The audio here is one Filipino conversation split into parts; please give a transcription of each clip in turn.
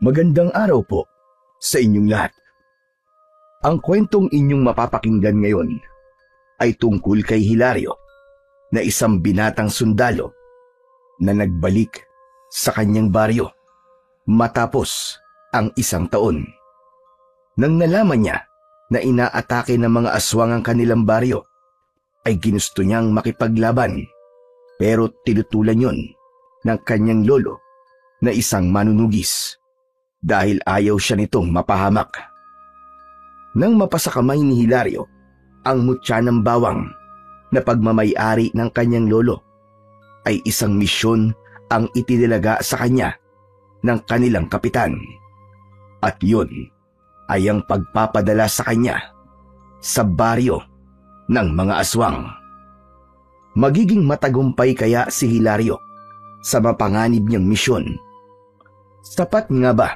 Magandang araw po sa inyong lahat. Ang kwentong inyong mapapakinggan ngayon ay tungkol kay Hilario na isang binatang sundalo na nagbalik sa kanyang baryo matapos ang isang taon. Nang nalaman niya na inaatake ng mga aswang ang kanilang baryo, ay ginusto niyang makipaglaban pero tinutulan yon ng kanyang lolo na isang manunugis dahil ayaw siya nitong mapahamak. Nang mapasakamay ni Hilario ang mutya ng bawang na pagmamay-ari ng kanyang lolo, ay isang misyon ang itinilaga sa kanya ng kanilang kapitan. At yun ay ang pagpapadala sa kanya sa baryo ng mga aswang. Magiging matagumpay kaya si Hilario sa mapanganib niyang misyon? Sapat nga ba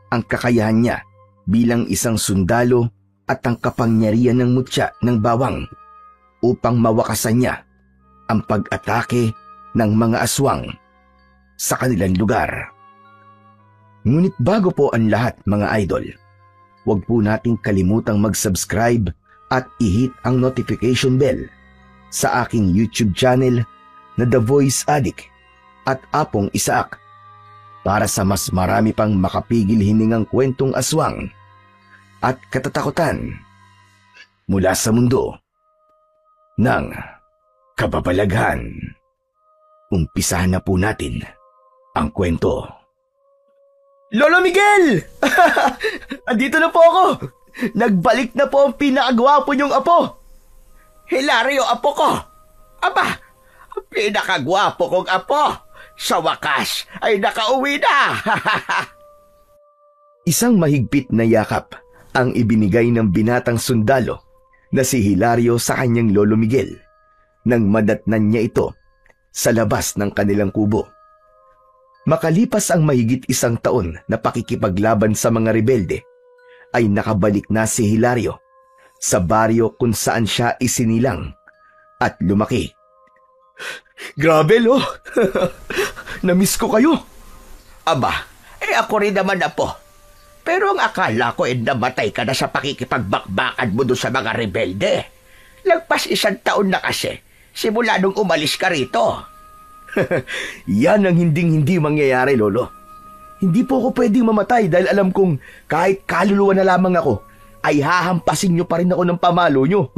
ang kakayahan niya bilang isang sundalo at ang kapangyarihan ng mutya ng bawang upang mawakasan niya ang pag-atake ng mga aswang sa kanilang lugar? Ngunit bago po ang lahat, mga idol, huwag po nating kalimutang mag-subscribe at i-hit ang notification bell sa aking YouTube channel na The Voice Addict at Apong Isaak para sa mas marami pang makapigil hiningang kwentong aswang at katatakutan mula sa mundo ng kababalaghan. Umpisahan na po natin ang kwento. Lolo Miguel! Andito na po ako! Nagbalik na po ang pinakagwapo niyong apo! Hilario, apo ko! Aba, ang pinakagwapo kong apo! Sa wakas ay nakauwi na! Isang mahigpit na yakap ang ibinigay ng binatang sundalo na si Hilario sa kanyang lolo Miguel nang madatnan niya ito sa labas ng kanilang kubo. Makalipas ang mahigit isang taon na pakikipaglaban sa mga rebelde, ay nakabalik na si Hilario sa baryo kung saan siya isinilang at lumaki. Grabe, lo! Namiss ko kayo. Aba, ako rin naman, apo. Pero ang akala ko namatay ka na sa pakikipagbakbakan mo doon sa mga rebelde. Lagpas isang taon na kasi, simula nung umalis ka rito. Yan ang hinding-hindi mangyayari, lolo. Hindi po ako pwedeng mamatay dahil alam kong kahit kaluluwa na lamang ako, ay hahampasin nyo pa rin ako ng pamalo nyo.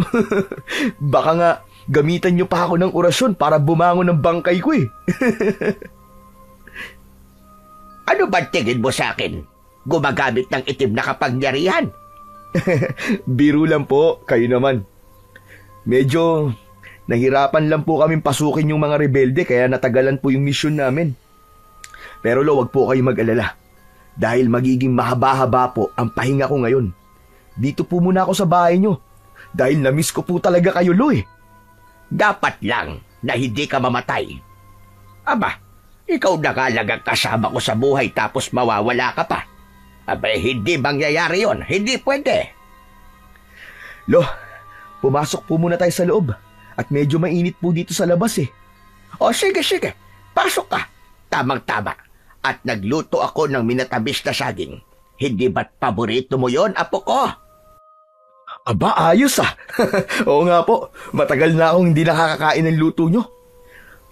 Baka nga gamitan nyo pa ako ng orasyon para bumangon ng bangkay ko eh. Ano ba tingin mo sa akin? Gumagamit ng itim na kapangyarihan? Biro lang po, kayo naman. Medyo nahirapan lang po kaming pasukin yung mga rebelde kaya natagalan po yung misyon namin. Pero lo, wag po kayo mag-alala. Dahil magiging mahaba-haba po ang pahinga ko ngayon. Dito po muna ako sa bahay nyo. Dahil namiss ko po talaga kayo, lo eh. Dapat lang na hindi ka mamatay. Aba, ikaw nakalagang kasama ko sa buhay tapos mawawala ka pa. Aba, hindi mangyayari yon. Hindi pwede. Lo, pumasok po muna tayo sa loob. At medyo mainit po dito sa labas eh. O sige. Pasok ka. Tamang-tama. At nagluto ako ng minatabis na saging. Hindi ba't paborito mo yon, apo ko? Aba, ayos ah. Oo nga po, matagal na akong hindi nakakakain ng luto nyo.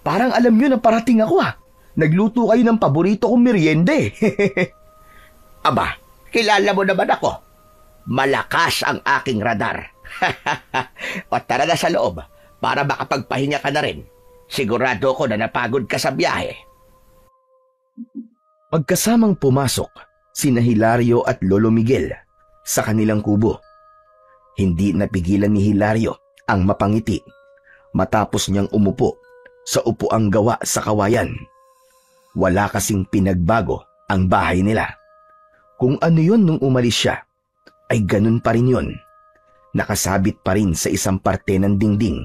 Parang alam nyo na parating ako ah. Nagluto kayo ng paborito kong meriende. Aba, kilala mo naman ako. Malakas ang aking radar. O tara na sa loob para makapagpahinga ka na rin. Sigurado ko na napagod ka sa biyahe. Pagkasamang pumasok sina Hilario at Lolo Miguel sa kanilang kubo, hindi napigilan ni Hilario ang mapangiti matapos niyang umupo sa upuang gawa sa kawayan. Wala kasing pinagbago ang bahay nila. Kung ano yon nung umalis siya, ay ganun pa rin yon. Nakasabit pa rin sa isang parte ng dingding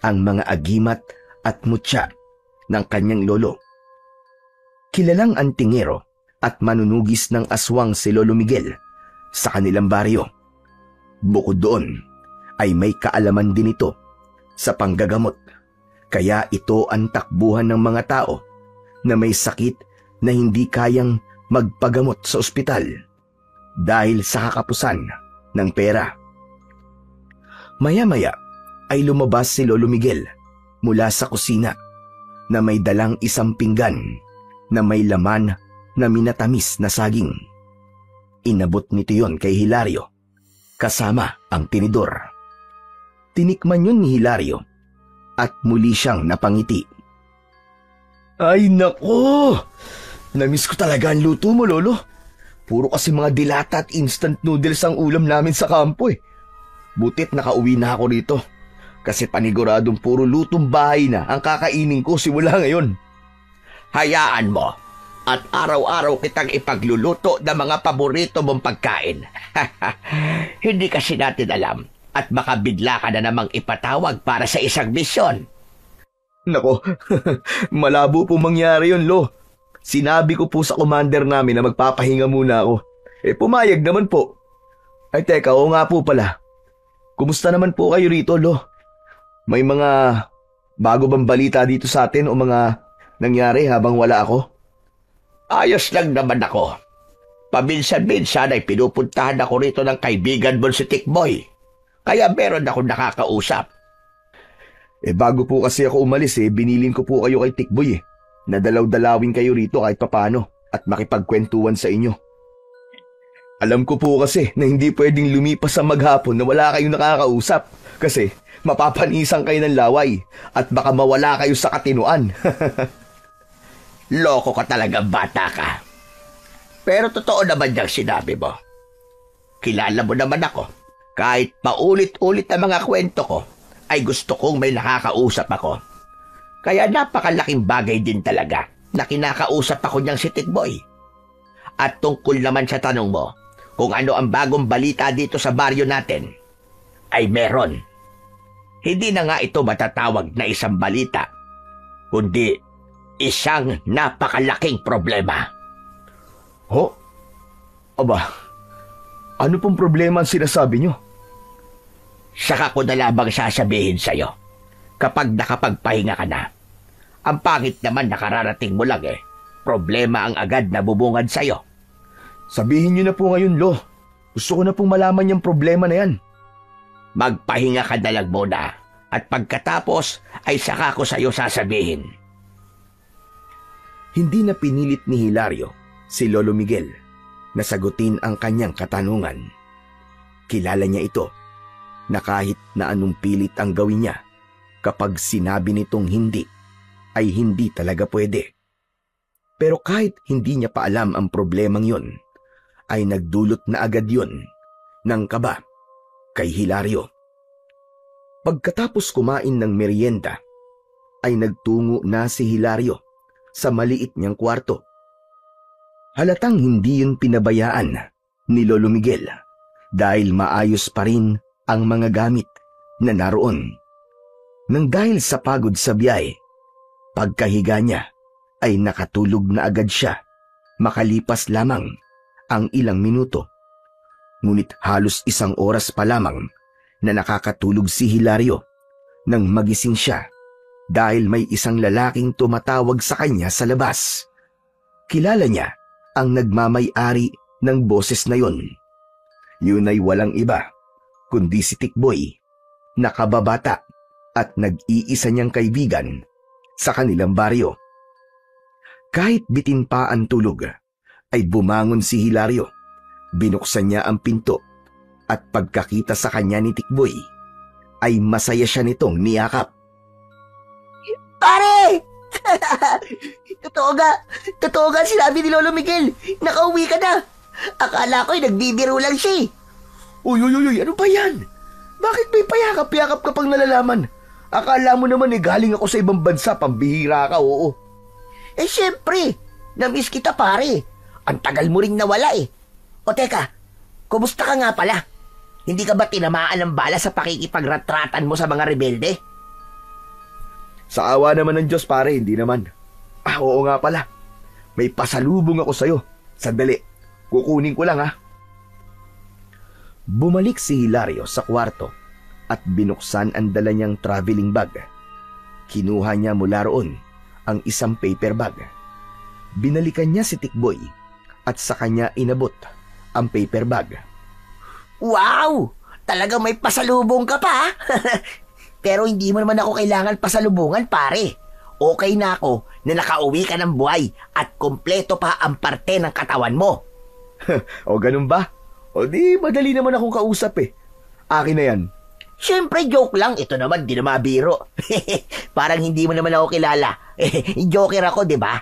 ang mga agimat at mutya ng kanyang lolo. Kilalang antingero at manunugis ng aswang si Lolo Miguel sa kanilang baryo. Bukod doon, ay may kaalaman din ito sa panggagamot, kaya ito ang takbuhan ng mga tao na may sakit na hindi kayang magpagamot sa ospital dahil sa kakapusan ng pera. Maya-maya ay lumabas si Lolo Miguel mula sa kusina na may dalang isang pinggan na may laman na minatamis na saging. Inabot nito yon kay Hilario kasama ang tinidor. Tinikman yun ni Hilario at muli siyang napangiti. Ay nako! Namiss ko talaga ang luto mo, Lolo. Puro kasi mga dilata at instant noodles ang ulam namin sa kampo eh. Butit nakauwi na ako rito. Kasi paniguradong puro lutong bahay na ang kakainin ko simula ngayon. Hayaan mo at araw-araw kitang ipagluluto ng mga paborito mong pagkain. Hindi kasi natin alam at baka bigla ka na namang ipatawag para sa isang misyon. Nako, malabo po mangyari yun, Lo. Sinabi ko po sa commander namin na magpapahinga muna ako. Pumayag naman po. Ay teka, oo nga po pala. Kumusta naman po kayo rito, Lo? May mga bago bang balita dito sa atin o mga nangyari habang wala ako? Ayos lang naman ako. Paminsan-minsan ay pinupuntahan ako rito ng kaibigan mo si Tikboy. Kaya meron akong nakakausap. Bago po kasi ako umalis binilin ko po kayo kay Tikboy Nadalaw-dalawin kayo rito kahit papano at makipagkwentuhan sa inyo. Alam ko po kasi na hindi pwedeng lumipas sa maghapon na wala kayong nakakausap kasi mapapanisan kayo ng laway at baka mawala kayo sa katinuan. Loko ka talagang bata ka. Pero totoo naman yung sinabi mo. Kilala mo naman ako. Kahit paulit-ulit ang mga kwento ko, ay gusto kong may nakakausap ako. Kaya napakalaking bagay din talaga na kinakausap ako niyang si Tikboy. At tungkol naman sa tanong mo, kung ano ang bagong balita dito sa baryo natin, ay meron. Hindi na nga ito matatawag na isang balita, kundi isang napakalaking problema. Ho? Aba, ano pong problema ang sinasabi niyo? Saka ko na lamang sasabihin sa'yo kapag nakapagpahinga ka na. Ang pangit naman nakararating mo lang problema ang agad na bubungad sa'yo. Sabihin niyo na po ngayon, Lo. Gusto ko na pong malaman yung problema na yan. Magpahinga ka na lang muna at pagkatapos ay saka ko sa'yo sasabihin. Hindi na pinilit ni Hilario si Lolo Miguel na sagutin ang kanyang katanungan. Kilala niya ito na kahit na anong pilit ang gawin niya, kapag sinabi nitong hindi, ay hindi talaga pwede. Pero kahit hindi niya pa alam ang problemang yon, ay nagdulot na agad yon ng kaba kay Hilario. Pagkatapos kumain ng merienda, ay nagtungo na si Hilario sa maliit niyang kwarto. Halatang hindi yun pinabayaan ni Lolo Miguel dahil maayos pa rin ang mga gamit na naroon. Nang dahil sa pagod sa biyahe, pagkahiga niya ay nakatulog na agad siya makalipas lamang ang ilang minuto. Ngunit halos 1 oras pa lamang na nakakatulog si Hilario nang magising siya dahil may isang lalaking tumatawag sa kanya sa labas. Kilala niya ang nagmamay-ari ng boses na yon. Yun ay walang iba kundi si Tikboy, nakababata at nag-iisa niyang kaibigan sa kanilang baryo. Kahit bitin pa ang tulog, ay bumangon si Hilario. Binuksan niya ang pinto at pagkakita sa kanya ni Tikboy, ay masaya siya nitong niyakap. Pare! Totoo nga sinabi ni Lolo Miguel. Nakauwi ka na. Akala ko'y nagbibiro lang siya. Uy, ano ba yan? Bakit may payakap-yakap ka pang nalalaman? Akala mo naman galing ako sa ibang bansa, pambihira ka, oo. Siyempre, namiss kita pare. Ang tagal mo ring nawala O teka, kumusta ka nga pala? Hindi ka ba tinamaan ng bala sa pakikipagretratan mo sa mga rebelde? Sa awa naman ng Diyos pare, hindi naman. Oo nga pala. May pasalubong ako sa'yo. Sandali, kukunin ko lang ha. Bumalik si Hilario sa kwarto at binuksan ang dala niyang traveling bag. Kinuha niya mula roon ang isang paper bag. Binalikan niya si Tikboy at sa kanya inabot ang paper bag. Wow! Talagang may pasalubong ka pa, ha? Pero hindi mo naman ako kailangan pasalubungan, pare. Okay na ako na nakauwi ka ng buhay at kompleto pa ang parte ng katawan mo. O ganun ba? O di madali naman akong kausap eh. Akin na yan. Siyempre, joke lang. Ito naman, di na mabiro. Parang hindi mo naman ako kilala. Joker ako, di ba?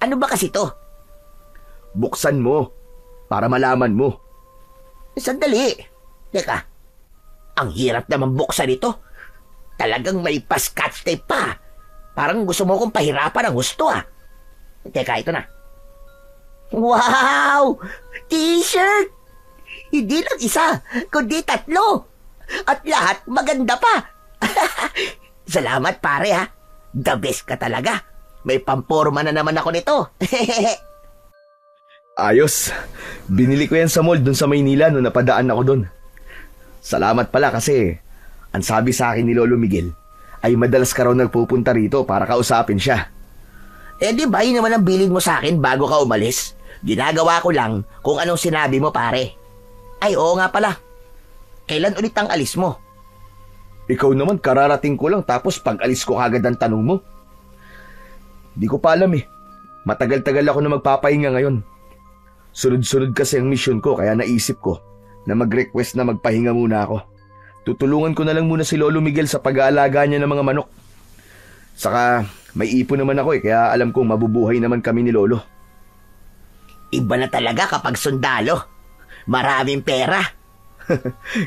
Ano ba kasi to? Buksan mo para malaman mo. Sandali. Teka, ang hirap naman buksan ito. Talagang may pa-scotch tape pa. Parang gusto mo kong pahirapan ang gusto, ah. Teka, ito na. Wow! T-shirt! Hindi lang isa, kundi 3. At lahat maganda pa. Salamat, pare, ha. The best ka talaga. May pamporma na naman ako nito. Ayos. Binili ko yan sa mall dun sa Maynila nung napadaan ako dun. Salamat pala kasi ang sabi sa akin ni Lolo Miguel ay madalas ka raw nagpupunta rito para kausapin siya. Di ba yun naman ang bilin mo sa akin bago ka umalis? Ginagawa ko lang kung anong sinabi mo, pare. Ay, oo nga pala. Kailan ulit ang alis mo? Ikaw naman, kararating ko lang tapos pag-alis ko kagad ang tanong mo. Di ko pa alam eh. Matagal-tagal ako na magpapahinga ngayon. Sunod-sunod kasi ang mission ko kaya naisip ko na mag-request na magpahinga muna ako. Tutulungan ko na lang muna si Lolo Miguel sa pag-aalaga niya ng mga manok. Saka may ipon naman ako eh kaya alam kong mabubuhay naman kami ni Lolo. Iba na talaga kapag sundalo. Maraming pera.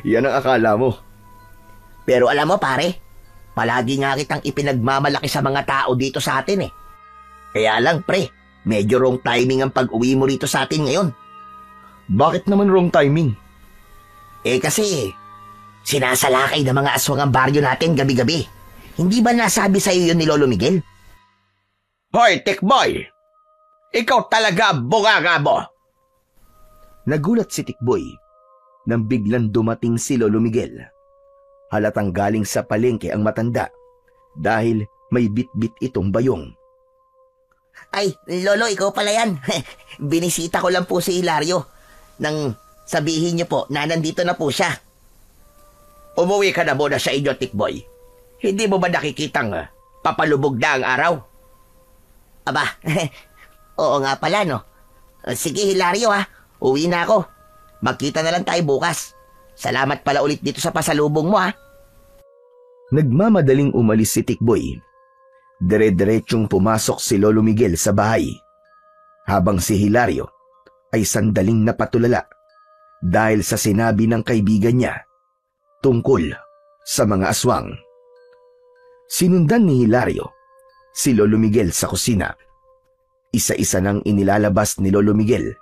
Yan ang akala mo. Pero alam mo, pare, palagi nga kitang ipinagmamalaki sa mga tao dito sa atin eh. Kaya lang, pre, medyo wrong timing ang pag-uwi mo rito sa atin ngayon. Bakit naman wrong timing? Kasi sinasalakay ng mga aswang ang baryo natin gabi-gabi. Hindi ba nasabi sa iyo yun ni Lolo Miguel? Hoy, Tikboy! Ikaw talaga bunganga mo! Nagulat si Tikboy nang biglang dumating si Lolo Miguel. Halatang galing sa palengke ang matanda dahil may bit-bit itong bayong. Ay, Lolo, ikaw pala yan. Binisita ko lang po si Hilario nang sabihin niyo po na nandito na po siya. Umuwi ka na muna sa inyo, Tikboy. Hindi mo ba nakikitang papalubog na ang araw? Aba, oo nga pala, no? Sige, Hilario, ha. Uwi na ako. Magkita na lang tayo bukas. Salamat pala ulit dito sa pasalubong mo, ha. Nagmamadaling umalis si Tikboy. Dire-diretsyong pumasok si Lolo Miguel sa bahay. Habang si Hilario ay sandaling napatulala dahil sa sinabi ng kaibigan niya tungkol sa mga aswang. Sinundan ni Hilario si Lolo Miguel sa kusina. Isa-isa nang inilalabas ni Lolo Miguel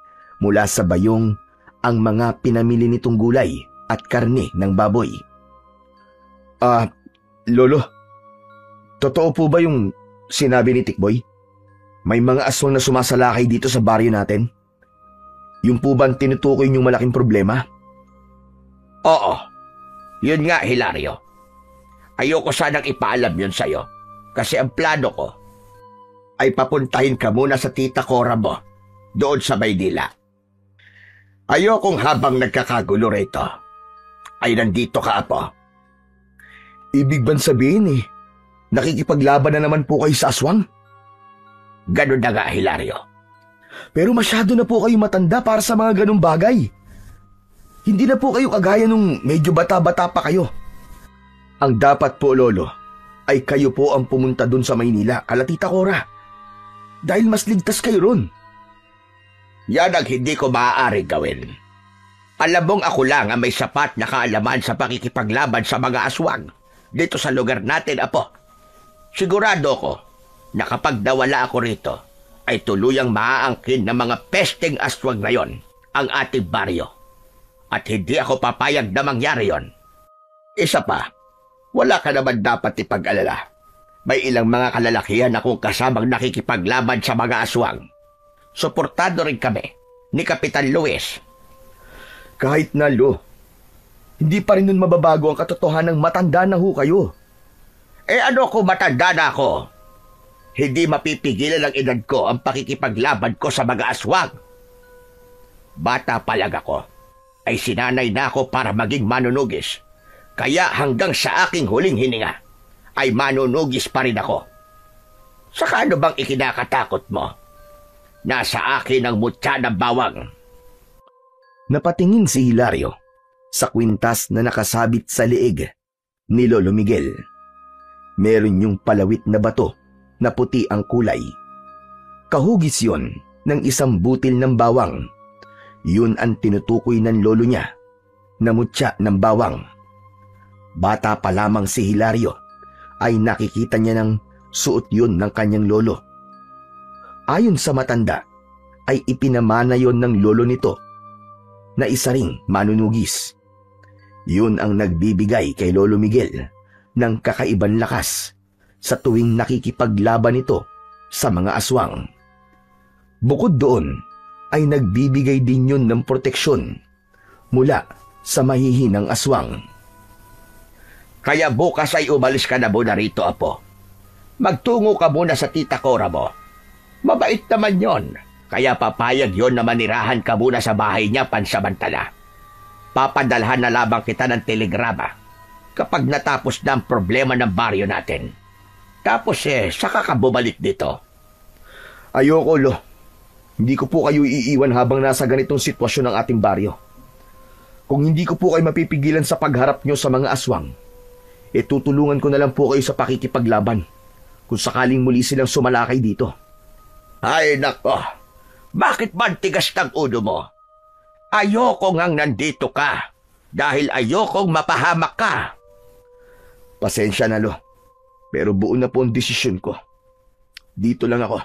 mula sa bayong ang mga pinamili nitong gulay at karne ng baboy. Lolo, totoo po ba yung sinabi ni Tikboy? May mga aswang na sumasalakay dito sa baryo natin? Yung po bang tinutukoy niyong malaking problema? Oo. Yun nga, Hilario. Ayoko sanang ipaalam yun sa'yo. Kasi ang plano ko ay papuntahin ka muna sa tita Cora mo doon sa Maynila. Ayokong habang nagkakagulo rito ay nandito ka, Apo. Ibig bang sabihin nakikipaglaban na naman po kayo sa aswang? Ganun na nga, Hilario. Pero masyado na po kayo matanda para sa mga ganung bagay. Hindi na po kayo kagaya nung medyo bata-bata pa kayo. Ang dapat po, Lolo, ay kayo po ang pumunta dun sa Maynila, kala Tita Cora. Dahil mas ligtas kayo ron. Yan ang hindi ko maaaring gawin. Alam mong ako lang ang may sapat na kaalaman sa pakikipaglaban sa mga aswang dito sa lugar natin, Apo. Sigurado ko na kapag nawala ako rito, ay tuluyang maaangkin ng mga pesteng aswang na yon ang ating baryo. At hindi ako papayag na mangyari yon. Isa pa, wala ka naman dapat ipag-alala. May ilang mga kalalakihan akong kasamang nakikipaglaban sa mga aswang. Suportado rin kami ni Kapitan Luis. Kahit na, Lo, hindi pa rin nun mababago ang katotohanan ng matanda na ho kayo. Ano kung matanda na ako? Hindi mapipigilan ng edad ko ang pakikipaglaban ko sa mga aswang. Bata palag ako, ay sinanay na ako para maging manunugis. Kaya hanggang sa aking huling hininga, ay manunugis pa rin ako. Saka ano bang ikinakatakot mo? Nasa akin ang mutya ng bawang. Napatingin si Hilario sa kwintas na nakasabit sa leeg ni Lolo Miguel. Meron yung palawit na bato na puti ang kulay. Kahugis yon ng isang butil ng bawang. Yun ang tinutukoy ng lolo niya na mutya ng bawang. Bata pa lamang si Hilario ay nakikita niya ng suot yun ng kanyang lolo. Ayon sa matanda ay ipinamana yon ng lolo nito na isa ring manunugis. Yun ang nagbibigay kay Lolo Miguel ng kakaibang lakas sa tuwing nakikipaglaban ito sa mga aswang. Bukod doon ay nagbibigay din yun ng proteksyon mula sa mahihinang aswang. Kaya bukas ay umalis ka na muna rito, Apo. Magtungo ka muna sa tita Cora mo. Mabait naman yon, kaya papayag yon na manirahan ka muna sa bahay niya pansamantala. Papadalhan na lamang kita ng telegrama kapag natapos na ang problema ng baryo natin. Tapos saka ka bumalik dito. Ayoko, Lo. Hindi ko po kayo iiwan habang nasa ganitong sitwasyon ng ating baryo. Kung hindi ko po kayo mapipigilan sa pagharap nyo sa mga aswang, tutulungan ko na lang po kayo sa pakikipaglaban kung sakaling muli silang sumalakay dito. Ay nako, bakit ba tigas ng ulo mo? Ayoko ngang nandito ka dahil ayokong mapahamak ka. Pasensya na, Lo. Pero buo na po ang desisyon ko. Dito lang ako.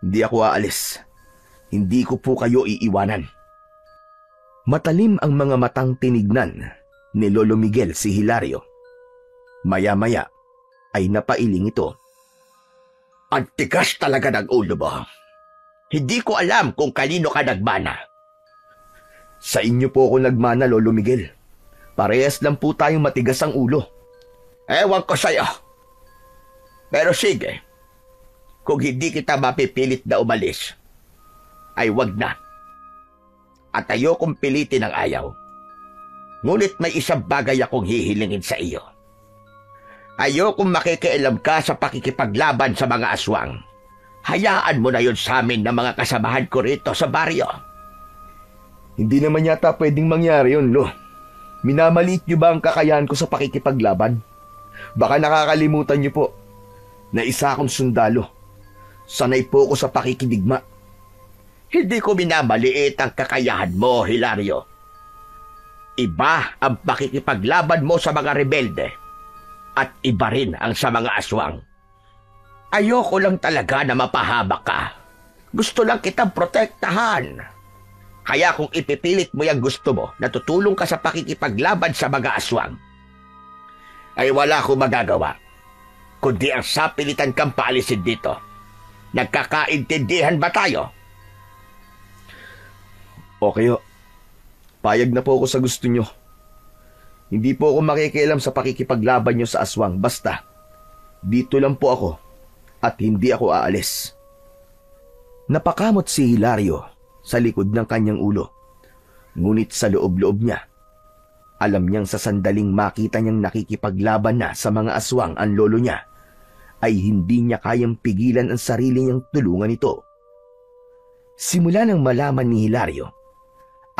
Hindi ako aalis. Hindi ko po kayo iiwanan. Matalim ang mga matang tinignan ni Lolo Miguel si Hilario. Maya-maya ay napailing ito. Ang tigas talaga ng ulo mo. Hindi ko alam kung kanino ka nagmana. Sa inyo po ako nagmana, Lolo Miguel. Parehas lang po tayong matigas ang ulo. Ewan ko sa'yo. Pero sige, kung hindi kita mapipilit na umalis, ay wag na. At ayokong pilitin ang ayaw. Ngunit may isang bagay akong hihilingin sa iyo. Ayokong makikialam ka sa pakikipaglaban sa mga aswang. Hayaan mo na yun sa amin ng mga kasamahan ko rito sa baryo. Hindi naman yata pwedeng mangyari yun, Lo. Minamaliit niyo ba ang kakayahan ko sa pakikipaglaban? Baka nakakalimutan niyo po na isa akong sundalo. Sanay po ako sa pakikidigma. Hindi ko minamaliit ang kakayahan mo, Hilario. Iba ang pakikipaglaban mo sa mga rebelde at iba rin ang sa mga aswang. Ayoko lang talaga na mapahamak ka. Gusto lang kitang protektahan. Kaya kung ipipilit mo yung gusto mo na tutulong ka sa pakikipaglaban sa mga aswang, ay wala akong magagawa, kundi ang sapilitan kang paalisin dito. Nagkakaintindihan ba tayo? Okay, payag na po ako sa gusto nyo. Hindi po ako makikialam sa pakikipaglaban nyo sa aswang. Basta, dito lang po ako at hindi ako aalis. Napakamot si Hilario sa likod ng kanyang ulo. Ngunit sa loob-loob niya, alam niyang sa sandaling makita niyang nakikipaglaban na sa mga aswang ang lolo niya, ay hindi niya kayang pigilan ang sarili niyang tulungan ito. Simula nang malaman ni Hilario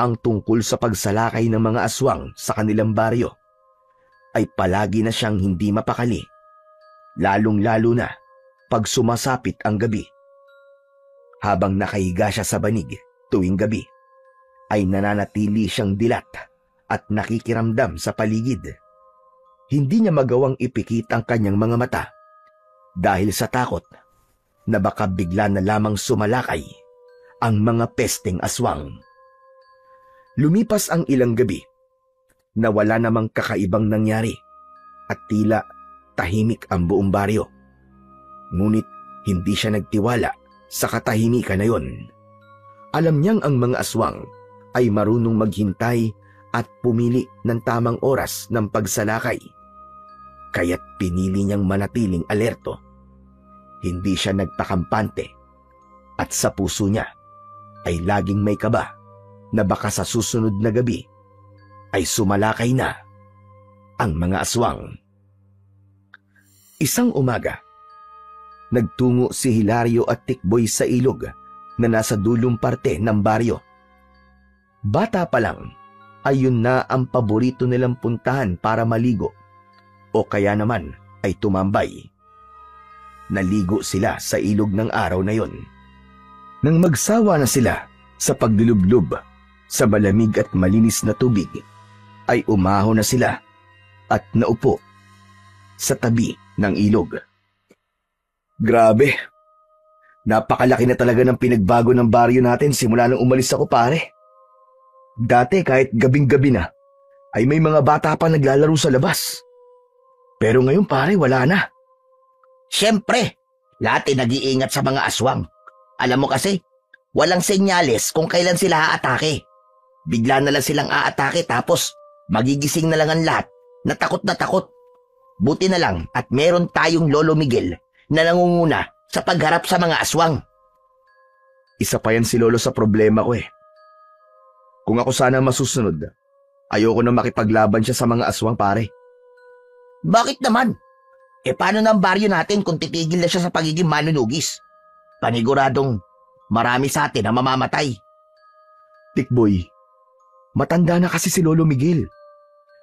ang tungkol sa pagsalakay ng mga aswang sa kanilang baryo, ay palagi na siyang hindi mapakali, lalong-lalo na pag sumasapit ang gabi. Habang nakahiga siya sa banig tuwing gabi, ay nananatili siyang dilat at nakikiramdam sa paligid. Hindi niya magawang ipikit ang kanyang mga mata dahil sa takot na baka bigla na lamang sumalakay ang mga pesteng aswang. Lumipas ang ilang gabi na wala namang kakaibang nangyari at tila tahimik ang buong baryo. Ngunit hindi siya nagtiwala sa katahimikan na yon. Alam niyang ang mga aswang ay marunong maghintay at pumili ng tamang oras ng pagsalakay. Kaya't pinili niyang manatiling alerto. Hindi siya nagpakampante at sa puso niya ay laging may kaba na baka sa susunod na gabi ay sumalakay na ang mga aswang. Isang umaga, nagtungo si Hilario at Tikboy sa ilog na nasa dulong parte ng baryo. Bata pa lang ay yun na ang paborito nilang puntahan para maligo o kaya naman ay tumambay. Naligo sila sa ilog ng araw na yon. Nang magsawa na sila sa pagdulublob sa malamig at malinis na tubig, ay umahon na sila at naupo sa tabi ng ilog. Grabe, napakalaki na talaga ng pinagbago ng baryo natin simula nang umalis ako, pare. Dati kahit gabing-gabi na, ay may mga bata pa naglalaro sa labas. Pero ngayon, pare, wala na. Siyempre, lahat ay nag-iingat sa mga aswang. Alam mo kasi, walang senyales kung kailan sila aatake. Bigla na lang silang aatake tapos magigising na lang ang lahat na takot na takot. Buti na lang at meron tayong Lolo Miguel na nangunguna sa pagharap sa mga aswang. Isa pa yan si Lolo sa problema ko eh. Kung ako sana masusunod, ayoko na makipaglaban siya sa mga aswang, pare. Bakit naman? Paano na ang baryo natin kung titigil na siya sa pagiging manunugis? Paniguradong marami sa atin na mamamatay. Tikboy, matanda na kasi si Lolo Miguel.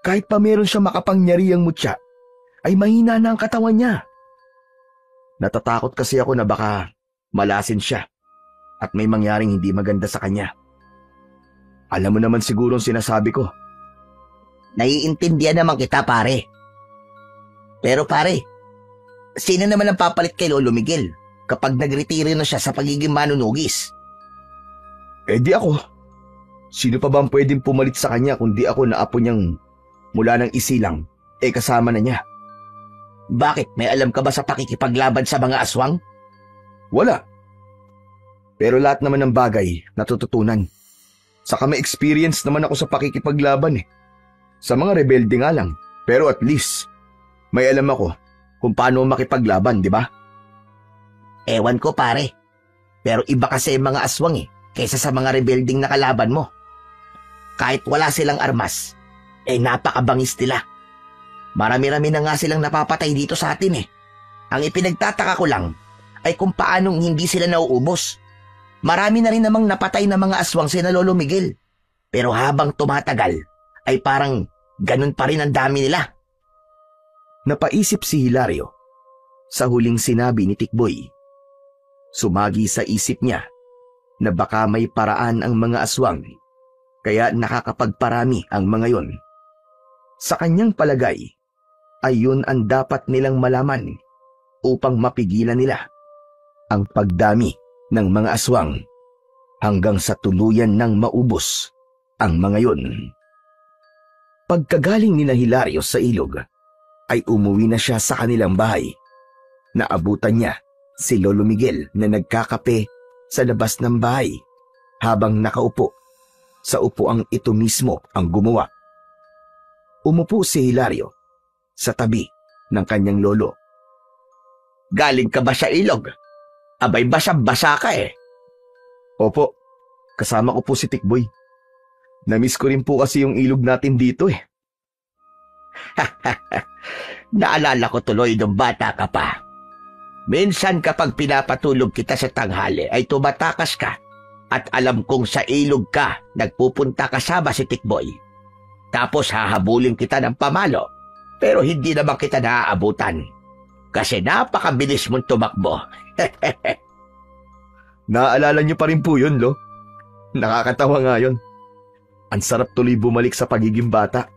Kahit pa meron siya makapangyarihang mutya, ay mahina na ang katawan niya. Natatakot kasi ako na baka malasin siya at may mangyaring hindi maganda sa kanya. Alam mo naman siguro ang sinasabi ko. Naiintindihan naman kita, pare. Pero pare, sino naman ang papalit kay Lolo Miguel kapag nagretiro na siya sa pagiging manunugis? Di ako. Sino pa ba ang pwedeng pumalit sa kanya kundi ako na apo niyang mula ng isilang, kasama na niya? Bakit? May alam ka ba sa pakikipaglaban sa mga aswang? Wala. Pero lahat naman ng bagay natututunan. Saka may experience naman ako sa pakikipaglaban eh. Sa mga rebelde nga lang. Pero at least, may alam ako kung paano makipaglaban, di ba? Ewan ko, pare. Pero iba kasi yung mga aswang kaysa sa mga rebelding na kalaban mo. Kahit wala silang armas, napakabangis nila. Marami-rami na nga silang napapatay dito sa atin eh. Ang ipinagtataka ko lang ay kung paanong hindi sila nauubos. Marami na rin namang napatay na mga aswang sina Lolo Miguel. Pero habang tumatagal, ay parang ganun pa rin ang dami nila. Napaisip si Hilario sa huling sinabi ni Tikboy. Sumagi sa isip niya na baka may paraan ang mga aswang, kaya nakakapagparami ang mga yon. Sa kanyang palagay, ay yun ang dapat nilang malaman upang mapigilan nila ang pagdami ng mga aswang hanggang sa tuluyan ng maubos ang mga yon. Pagkagaling nila Hilario sa ilog, ay umuwi na siya sa kanilang bahay. Naabutan niya si Lolo Miguel na nagkakape sa labas ng bahay habang nakaupo. Sa upuang ito mismo ang gumawa. Umupo si Hilario sa tabi ng kanyang lolo. Galing ka ba sa ilog? Abay basa-basa ka eh. Opo, kasama ko po si Tikboy. Namiss ko rin po kasi yung ilog natin dito eh. Naalala ko tuloy nung bata ka pa. Minsan kapag pinapatulog kita sa tanghali ay tumatakas ka at alam kong sa ilog ka nagpupunta kasama si Tikboy. Tapos hahabulin kita ng pamalo pero hindi naman kita naaabutan kasi napakabilis mong tumakbo. Naaalala niyo pa rin po yun, Lo. Nakakatawa nga yun. Ang sarap tuloy bumalik sa pagiging bata.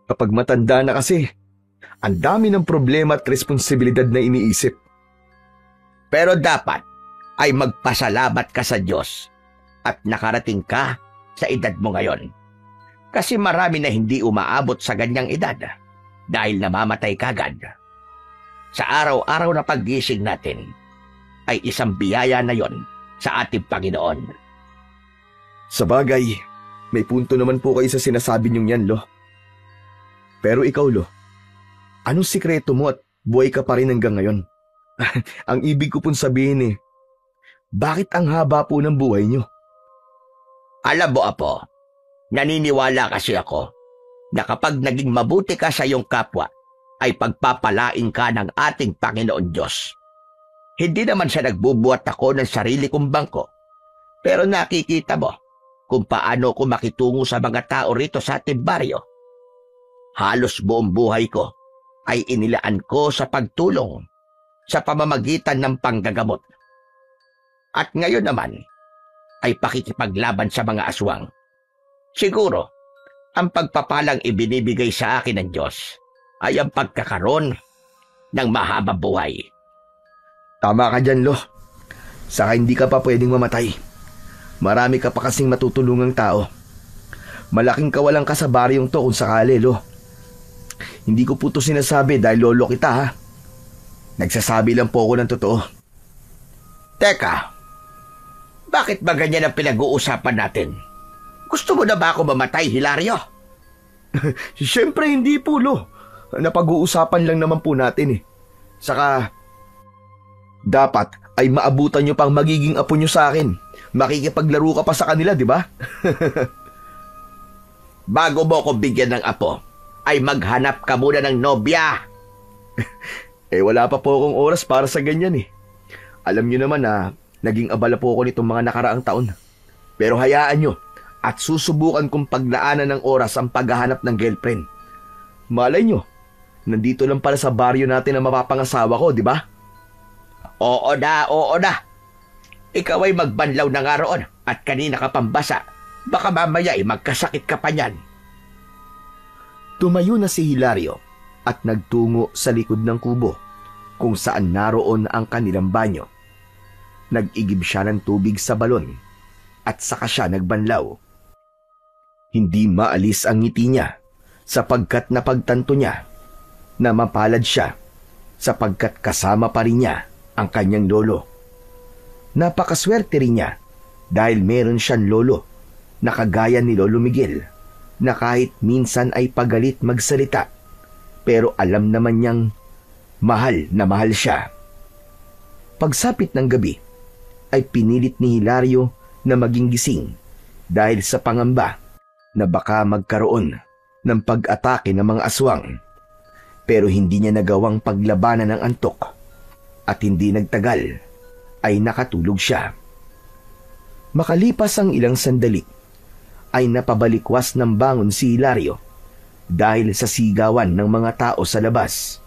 Kapag matanda na kasi, ang dami ng problema at responsibilidad na iniisip. Pero dapat ay magpasalamat ka sa Diyos at nakarating ka sa edad mo ngayon. Kasi marami na hindi umaabot sa ganyang edad dahil namamatay kagad. Sa araw-araw na paggising natin ay isang biyaya na yon sa ating Panginoon. Sa bagay, may punto naman po kayo sa sinasabi niyong yan, Lo. Pero ikaw, Lo, anong sikreto mo at buhay ka pa rin hanggang ngayon? Ang ibig ko pong sabihin bakit ang haba po ng buhay niyo? Alam mo, Apo, naniniwala kasi ako na kapag naging mabuti ka sa iyong kapwa, ay pagpapalain ka ng ating Panginoon Diyos. Hindi naman siya nagbubuhat ako ng sarili kong bangko, pero nakikita mo kung paano ko makitungo sa mga tao rito sa ating baryo. Halos buong buhay ko ay inilaan ko sa pagtulong sa pamamagitan ng panggagamot. At ngayon naman ay pakikipaglaban sa mga aswang. Siguro, ang pagpapalang ibinibigay sa akin ng Diyos ay ang pagkakaroon ng mahabang buhay. Tama ka dyan, Lo. Saka hindi ka pa pwedeng mamatay. Marami ka pa kasing matutulungang tao. Malaking kawalan ka sa baryong to kung sakali, Lo. Hindi ko po ito sinasabi dahil lolo kita, ha. Nagsasabi lang po ako ng totoo. Teka, bakit ba ganyan ang pinag-uusapan natin? Gusto mo na ba ako mamatay, Hilario? Siyempre hindi po, Lo. Napag-uusapan lang naman po natin, eh. Saka, dapat ay maabutan nyo pang magiging apo nyo sa akin. Makikipaglaro ka pa sa kanila, di ba? Bago mo ko bigyan ng apo, ay maghanap ka muna ng nobya. Wala pa po akong oras para sa ganyan, eh. Alam nyo naman na naging abala po ako nitong mga nakaraang taon. Pero hayaan nyo at susubukan kong paglaanan ng oras ang paghahanap ng girlfriend. Malay nyo, nandito lang pala sa baryo natin ang mapapangasawa ko, di ba? Oo na. Ikaw ay magbanlaw na nga roon at kanina ka pambasa. Baka mamaya ay magkasakit ka pa niyan. Tumayo na si Hilario at nagtungo sa likod ng kubo kung saan naroon ang kanilang banyo. Nag-igib siya ng tubig sa balon at saka siya nagbanlaw. Hindi maalis ang ngiti niya sapagkat napagtanto niya na mapalad siya sapagkat kasama pa rin niya ang kanyang lolo. Napakaswerte rin niya dahil meron siyang lolo na kagaya ni Lolo Miguel na kahit minsan ay pagalit magsalita pero alam naman niyang mahal na mahal siya. Pagsapit ng gabi ay pinilit ni Hilario na maging gising dahil sa pangamba na baka magkaroon ng pag-atake ng mga aswang. Pero hindi niya nagawang paglabanan ng antok at hindi nagtagal ay nakatulog siya. Makalipas ang ilang sandali ay napabalikwas ng bangon si Hilario dahil sa sigawan ng mga tao sa labas.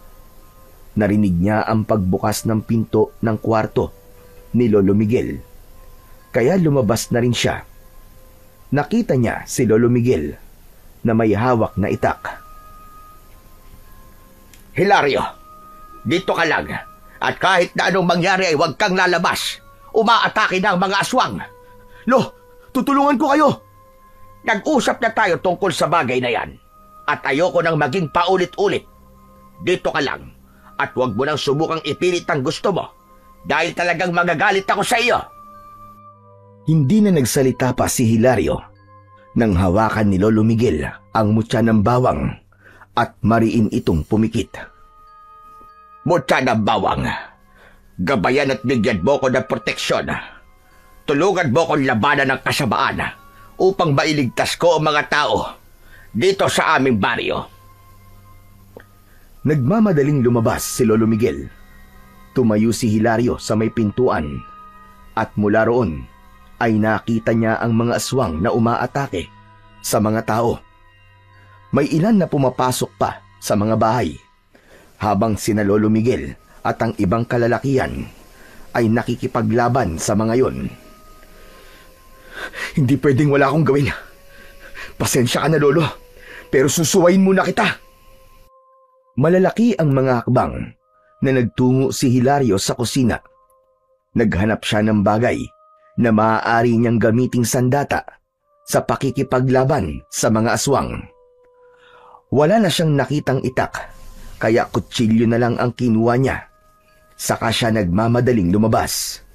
Narinig niya ang pagbukas ng pinto ng kwarto ni Lolo Miguel. Kaya lumabas na rin siya. Nakita niya si Lolo Miguel na may hawak na itak. Hilario, dito ka lang. At kahit na anong mangyari ay huwag kang lalabas. Umaatake na ang mga aswang. Lo, tutulungan ko kayo. Nag-usap na tayo tungkol sa bagay na yan. At ayoko nang maging paulit-ulit. Dito ka lang. At huwag mo nang subukang ipilit ang gusto mo. Dahil talagang magagalit ako sa iyo. Hindi na nagsalita pa si Hilario nang hawakan ni Lolo Miguel ang mutya ng bawang at mariin itong pumikit. Mutya ng bawang, gabayan at bigyan mo ko ng proteksyon. Tulungan mo kong labanan ng kasamaan upang mailigtas ko ang mga tao dito sa aming baryo. Nagmamadaling lumabas si Lolo Miguel. Tumayo si Hilario sa may pintuan at mula roon ay nakita niya ang mga aswang na umaatake sa mga tao. May ilan na pumapasok pa sa mga bahay habang sina Lolo Miguel at ang ibang kalalakihan ay nakikipaglaban sa mga yon. Hindi pwedeng wala akong gawin. Pasensya ka na, Lolo, pero susuwayin muna kita. Malalaki ang mga hakbang na nagtungo si Hilario sa kusina. Naghanap siya ng bagay na maaari niyang gamiting sandata sa pakikipaglaban sa mga aswang. Wala na siyang nakitang itak, kaya kutsilyo na lang ang kinuha niya. Saka siya nagmamadaling lumabas.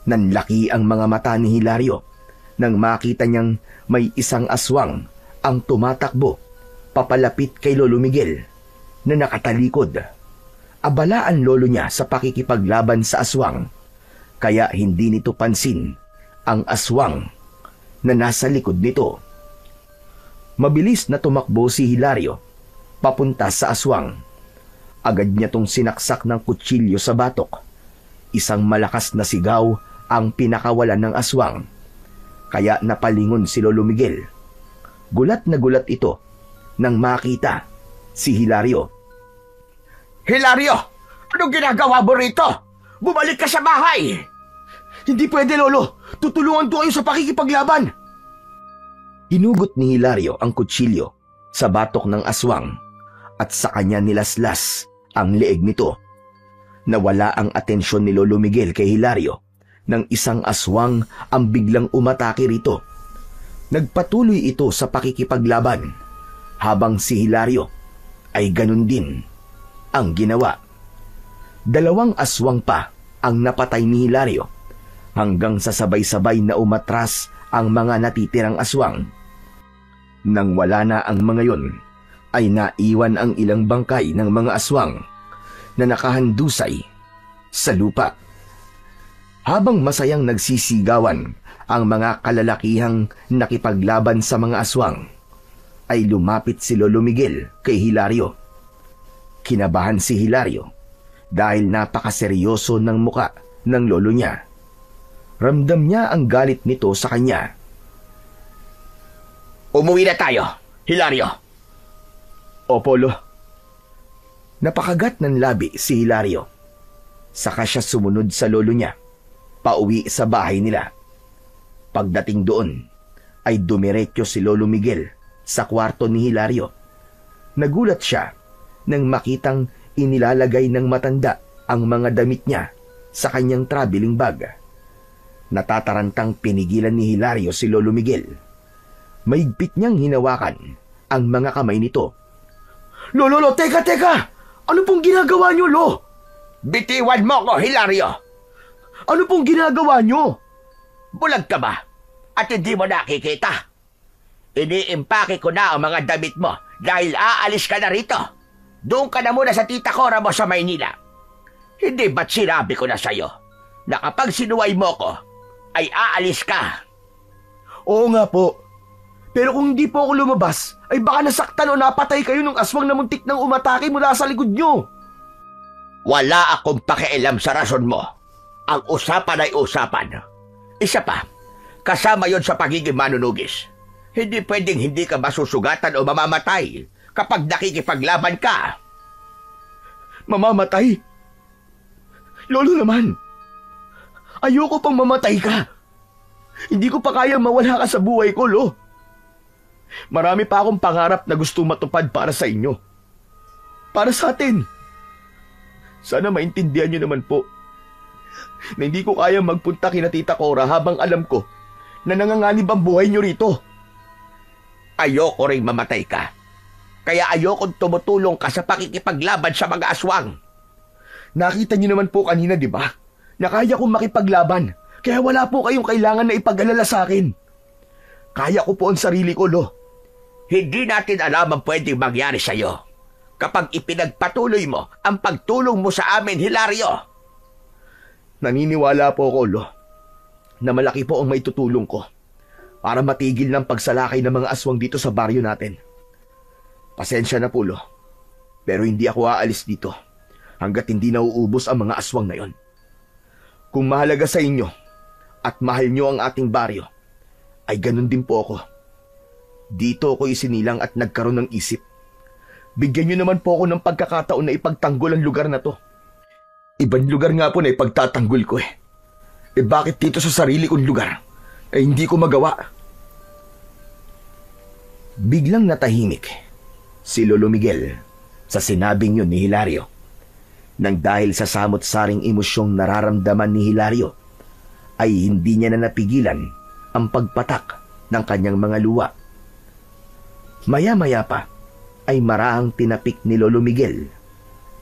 Nanlaki ang mga mata ni Hilario nang makita niyang may isang aswang ang tumatakbo papalapit kay Lolo Miguel na nakatalikod. Abala ang lolo niya sa pakikipaglaban sa aswang, kaya hindi nito pansin ang aswang na nasa likod nito. Mabilis na tumakbo si Hilario papunta sa aswang. Agad niya tong sinaksak ng kutsilyo sa batok. Isang malakas na sigaw ang pinakawalan ng aswang. Kaya napalingon si Lolo Miguel. Gulat na gulat ito nang makita si Hilario. Hilario! Anong ginagawa mo rito? Bumalik ka sa bahay! Hindi pwede, Lolo! Tutulungan ko kayo sa pakikipaglaban! Hinugot ni Hilario ang kutsilyo sa batok ng aswang at sa kanya nilaslas ang leeg nito. Nawala ang atensyon ni Lolo Miguel kay Hilario nang isang aswang ang biglang umatake rito. Nagpatuloy ito sa pakikipaglaban habang si Hilario ay ganun din ang ginawa. 2 aswang pa ang napatay ni Hilario hanggang sa sabay-sabay na umatras ang mga natitirang aswang. Nang wala na ang mga yon, ay naiwan ang ilang bangkay ng mga aswang na nakahandusay sa lupa. Habang masayang nagsisigawan ang mga kalalakihang nakipaglaban sa mga aswang, ay lumapit si Lolo Miguel kay Hilario. Kinabahan si Hilario dahil napakaseryoso ng muka ng lolo niya. Ramdam niya ang galit nito sa kanya. Umuwi na tayo, Hilario. Opo, Lo. Napakagat ng labi si Hilario. Saka siya sumunod sa lolo niya, pauwi sa bahay nila. Pagdating doon, ay dumiretso si Lolo Miguel sa kwarto ni Hilario. Nagulat siya nang makitang inilalagay ng matanda ang mga damit niya sa kanyang traveling bag. Natatarantang pinigilan ni Hilario si Lolo Miguel. Maigpit niyang hinawakan ang mga kamay nito. Lolo, teka! Ano pong ginagawa niyo, Lo? Bitiwan mo ko, Hilario! Ano pong ginagawa niyo? Bulag ka ba? At hindi mo nakikita? Iniimpake ko na ang mga damit mo dahil aalis ka na rito. Doon ka na muna sa tita Cora mo sa Maynila. Hindi ba't sinabi ko na sa'yo na kapag sinuway mo ko, ay aalis ka? Oo nga po. Pero kung hindi po ako lumabas, ay baka nasaktan o napatay kayo ng aswang na muntik nang umatake mula sa likod nyo. Wala akong pakialam sa rason mo. Ang usapan ay usapan. Isa pa, kasama yon sa pagiging manunugis. Hindi pwedeng hindi ka masusugatan o mamamatay kapag nakikipaglaban ka. Mamamatay? Lolo naman, ayoko pang mamatay ka. Hindi ko pa kayang mawala ka sa buhay ko, Lo. Marami pa akong pangarap na gustong matupad para sa inyo. Para sa atin. Sana maintindihan niyo naman po na hindi ko kayang magpunta kina Tita Cora habang alam ko na nanganganib ang buhay niyo rito. Ayoko ring mamatay ka. Kaya ayokong tumutulong ka sa pakikipaglaban sa mga aswang. Nakita niyo naman po kanina, di ba? Na kaya kong makipaglaban. Kaya wala po kayong kailangan na ipag-alala sa akin. Kaya ko po ang sarili ko, Lo. Hindi natin alam ang pwedeng mangyari sa'yo kapag ipinagpatuloy mo ang pagtulong mo sa amin, Hilario. Naniniwala po ako, Lo, na malaki po ang maitutulong ko para matigil ng pagsalakay ng mga aswang dito sa baryo natin. Pasensya na po, Lo, pero hindi ako aalis dito hanggat hindi nauubos ang mga aswang na yon. Kung mahalaga sa inyo at mahal nyo ang ating baryo, ay ganun din po ako. Dito ako isinilang at nagkaroon ng isip. Bigyan nyo naman po ako ng pagkakataon na ipagtanggol ang lugar na to. Ibang lugar nga po na ipagtatanggol ko eh. Bakit dito sa sarili kong lugar ay hindi ko magawa? Biglang natahimik si Lolo Miguel sa sinabing yun ni Hilario. Nang dahil sa samot-saring emosyong nararamdaman ni Hilario, ay hindi niya na napigilan ang pagpatak ng kanyang mga luwa. Maya-maya pa ay marahang tinapik ni Lolo Miguel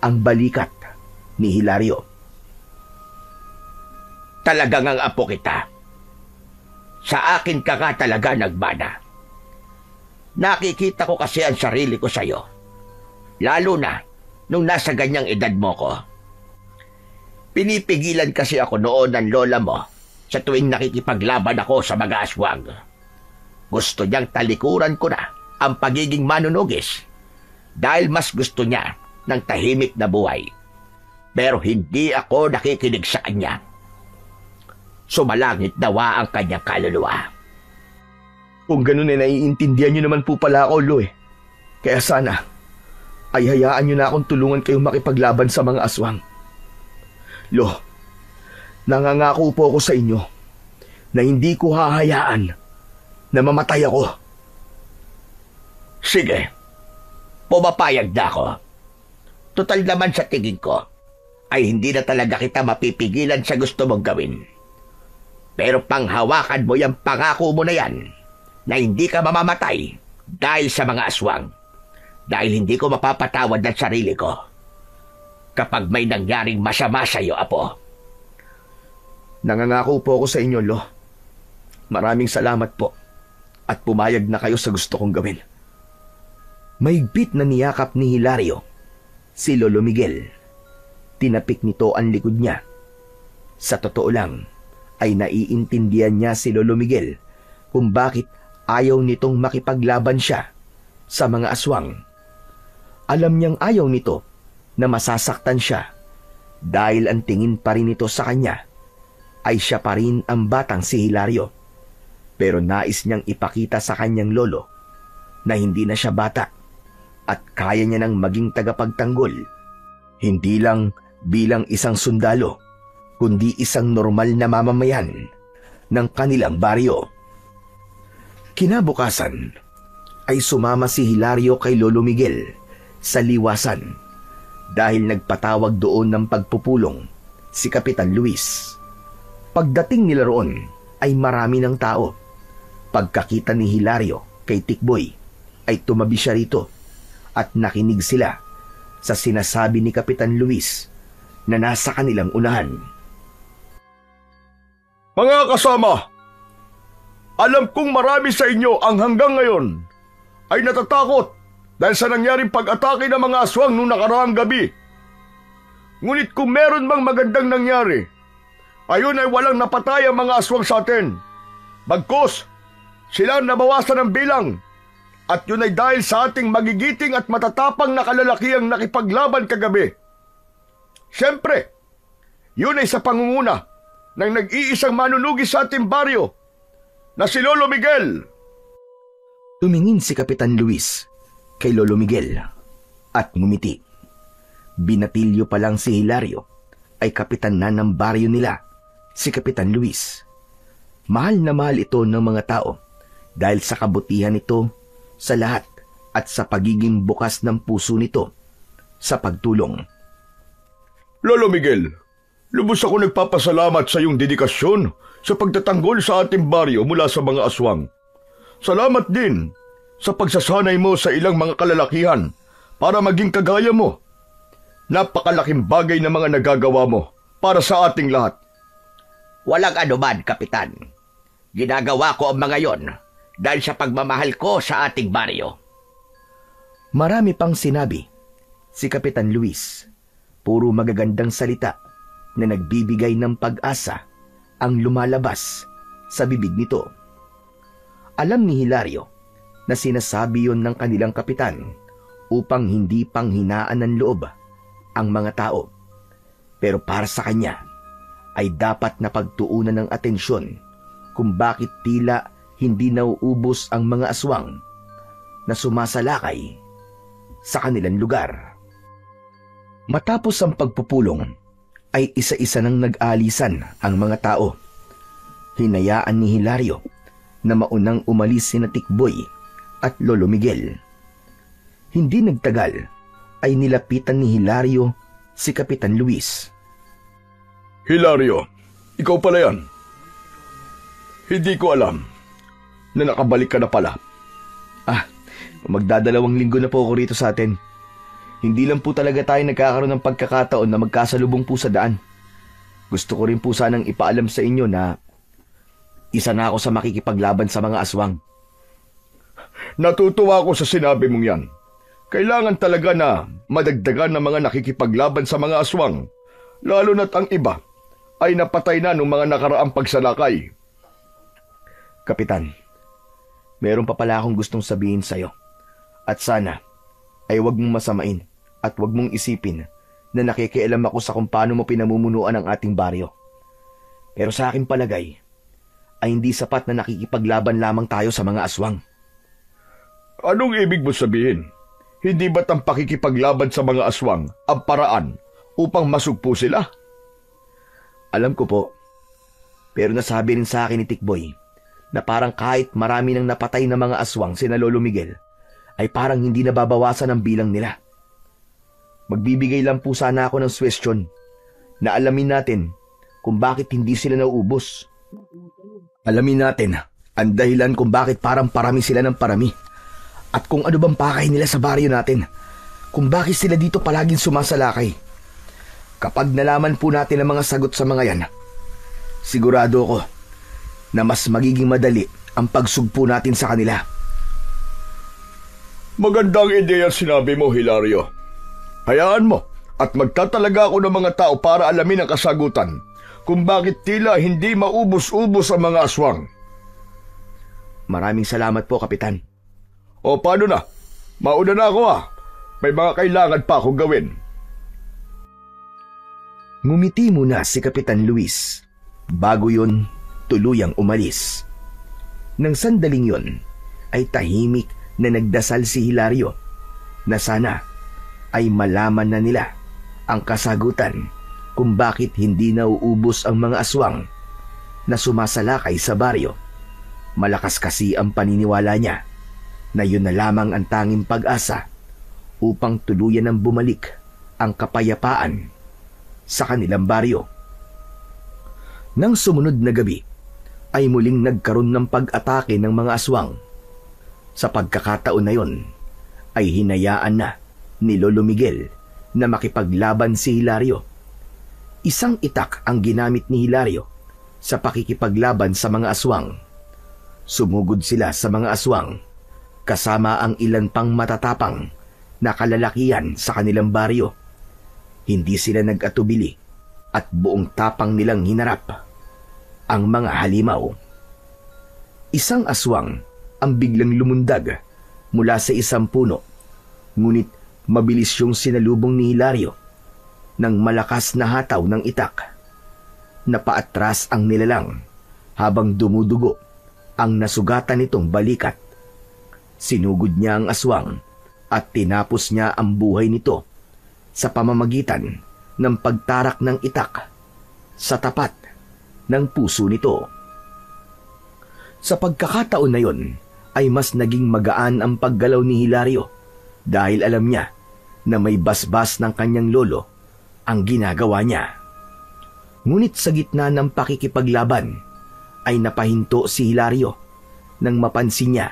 ang balikat ni Hilario. Talagang ang apo kita. Sa akin ka nga talaga nagmana. Nakikita ko kasi ang sarili ko sa'yo. Lalo na nung nasa ganyang edad mo ko. Pinipigilan kasi ako noon ng lola mo sa tuwing nakikipaglaban ako sa mga aswang. Gusto niyang talikuran ko na ang pagiging manunugis dahil mas gusto niya ng tahimik na buhay. Pero hindi ako nakikinig sa kanya. Sumalangit nawa ang kanyang kaluluwa. Kung ganun ay naiintindihan niyo naman po pala ako, Lo eh. Kaya sana, ay hayaan niyo na akong tulungan kayong makipaglaban sa mga aswang. Lo, nangangako po ako sa inyo na hindi ko hahayaan na mamatay ako. Sige, pumapayag na ako. Total naman sa tingin ko, ay hindi na talaga kita mapipigilan sa gusto mong gawin. Pero panghawakan mo yung pangako mo na yan, na hindi ka mamamatay dahil sa mga aswang. Dahil hindi ko mapapatawad ng sarili ko kapag may nangyaring masama sa iyo, Apo. Nangangako po ako sa inyo, Lo. Maraming salamat po at pumayag na kayo sa gusto kong gawin. Mahigpit na niyakap ni Hilario si Lolo Miguel. Tinapik nito ang likod niya. Sa totoo lang, ay naiintindihan niya si Lolo Miguel kung bakit ayaw nitong makipaglaban siya sa mga aswang. Alam niyang ayaw nito na masasaktan siya dahil ang tingin pa rin nito sa kanya ay siya pa rin ang batang si Hilario. Pero nais niyang ipakita sa kanyang lolo na hindi na siya bata at kaya niya nang maging tagapagtanggol. Hindi lang bilang isang sundalo, kundi isang normal na mamamayan ng kanilang baryo. Kinabukasan ay sumama si Hilario kay Lolo Miguel sa liwasan dahil nagpatawag doon ng pagpupulong si Kapitan Luis. Pagdating nila roon ay marami ng tao. Pagkakita ni Hilario kay Tikboy ay tumabi siya rito at nakinig sila sa sinasabi ni Kapitan Luis na nasa kanilang unahan. Mga kasama, alam kong marami sa inyo ang hanggang ngayon ay natatakot dahil sa nangyaring pag-atake ng mga aswang noong nakaraang gabi. Ngunit kung meron bang magandang nangyari, ayon ay walang napatay ang mga aswang sa atin. Bagkus, sila nabawasan ng bilang at yun ay dahil sa ating magigiting at matatapang na kalalakihang nakipaglaban kagabi. Siyempre, yun ay sa pangunguna ng nag-iisang manunugis sa ating baryo na si Lolo Miguel. Tumingin si Kapitan Luis kay Lolo Miguel at ngumiti. Binatilyo pa lang si Hilario ay kapitan na ng baryo nila, si Kapitan Luis. Mahal na mahal ito ng mga tao dahil sa kabutihan nito sa lahat at sa pagiging bukas ng puso nito sa pagtulong. Lolo Miguel, lubos ako nagpapasalamat sa iyong dedikasyon sa pagtatanggol sa ating baryo mula sa mga aswang. Salamat din sa pagsasanay mo sa ilang mga kalalakihan para maging kagaya mo. Napakalaking bagay na mga nagagawa mo para sa ating lahat. Walang anuman, Kapitan. Ginagawa ko ang mga yon dahil sa pagmamahal ko sa ating baryo. Marami pang sinabi si Kapitan Luis. Puro magagandang salita na nagbibigay ng pag-asa ang lumalabas sa bibig nito. Alam ni Hilario na sinasabi yon ng kanilang kapitan upang hindi panghinaan ng loob ang mga tao. Pero para sa kanya ay dapat na pagtuunan ng atensyon kung bakit tila hindi nauubos ang mga aswang na sumasalakay sa kanilang lugar. Matapos ang pagpupulong, ay isa-isa nang nag-aalisan ang mga tao. Hinayaan ni Hilario na maunang umalis sina Tikboy at Lolo Miguel. Hindi nagtagal ay nilapitan ni Hilario si Kapitan Luis. Hilario, ikaw pala yan. Hindi ko alam na nakabalik ka na pala. Magdadalawang linggo na po ako rito sa atin. Hindi lang po talaga tayo nagkakaroon ng pagkakataon na magkasalubong po sa daan. Gusto ko rin po sanang ipaalam sa inyo na isa na ako sa makikipaglaban sa mga aswang. Natutuwa ako sa sinabi mong yan. Kailangan talaga na madagdagan ng mga nakikipaglaban sa mga aswang, lalo na't ang iba ay napatay na ng mga nakaraang pagsalakay. Kapitan, Meron pa pala akong gustong sabihin sa'yo. At sana ay wag mong masamain at wag mong isipin na nakikialam ako sa kung paano mo pinamumunuan ang ating baryo. Pero sa aking palagay, ay hindi sapat na nakikipaglaban lamang tayo sa mga aswang. Anong ibig mo sabihin? Hindi ba't ang pakikipaglaban sa mga aswang ang paraan upang masugpo sila? Alam ko po, pero nasabi rin sa akin ni Tikboy na parang kahit marami nang napatay na mga aswang sina Lolo Miguel, ay parang hindi nababawasan ang bilang nila. Magbibigay lang po sana ako ng suwestyon na alamin natin kung bakit hindi sila nauubos. Alamin natin ang dahilan kung bakit parang parami sila ng parami at kung ano bang pakay nila sa baryo natin, kung bakit sila dito palaging sumasalakay. Kapag nalaman po natin ang mga sagot sa mga yan, sigurado ko na mas magiging madali ang pagsugpo natin sa kanila. Magandang ideya sinabi mo, Hilario. Hayaan mo at magtatalaga ako ng mga tao para alamin ang kasagutan kung bakit tila hindi maubos-ubos ang mga aswang. Maraming salamat po, Kapitan. O paano na? Mauna na ako May mga kailangan pa akong gawin. Ngumiti muna si Kapitan Luis. Bago yun, tuluyang umalis. Nang sandaling yun, ay tahimik na nagdasal si Hilario na sana ay malaman na nila ang kasagutan kung bakit hindi nauubos ang mga aswang na sumasalakay sa baryo. Malakas kasi ang paniniwala niya na yun na lamang ang tanging pag-asa upang tuluyan ng bumalik ang kapayapaan sa kanilang baryo. Nang sumunod na gabi, ay muling nagkaroon ng pag-atake ng mga aswang. Sa pagkakataon na yon, ay hinayaan na ni Lolo Miguel na makipaglaban si Hilario. Isang itak ang ginamit ni Hilario sa pakikipaglaban sa mga aswang. Sumugod sila sa mga aswang kasama ang ilan pang matatapang na kalalakihan sa kanilang baryo. Hindi sila nag-atubili at buong tapang nilang hinarap ang mga halimaw. Isang aswang ang biglang lumundag mula sa isang puno, ngunit mabilis yung sinalubong ni Hilario ng malakas na hataw ng itak. Napaatras ang nilalang habang dumudugo ang nasugatan nitong balikat. Sinugod niya ang aswang at tinapos niya ang buhay nito sa pamamagitan ng pagtarak ng itak sa tapat ng puso nito. Sa pagkakataon na yon, ay mas naging magaan ang paggalaw ni Hilario dahil alam niya na may basbas ng kanyang lolo ang ginagawa niya. Ngunit sa gitna ng pakikipaglaban ay napahinto si Hilario nang mapansin niya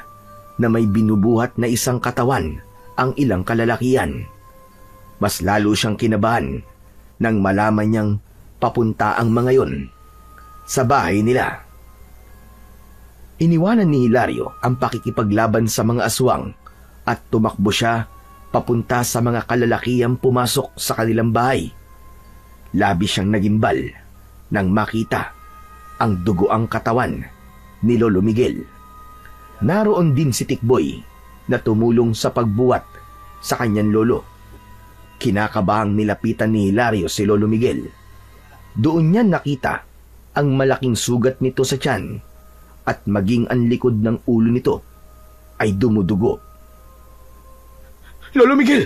na may binubuhat na isang katawan ang ilang kalalakihan. Mas lalo siyang kinabahan nang malaman niyang papunta ang mga yon sa bahay nila. Iniwanan ni Hilario ang pakikipaglaban sa mga aswang at tumakbo siya papunta sa mga kalalakihang pumasok sa kanilang bahay. Labis siyang nagimbal nang makita ang dugoang katawan ni Lolo Miguel. Naroon din si Tikboy na tumulong sa pagbuhat sa kanyang lolo. Kinakabahang nilapitan ni Hilario si Lolo Miguel. Doon niya nakita ang malaking sugat nito sa tiyan at maging ang likod ng ulo nito ay dumudugo. Lolo Miguel!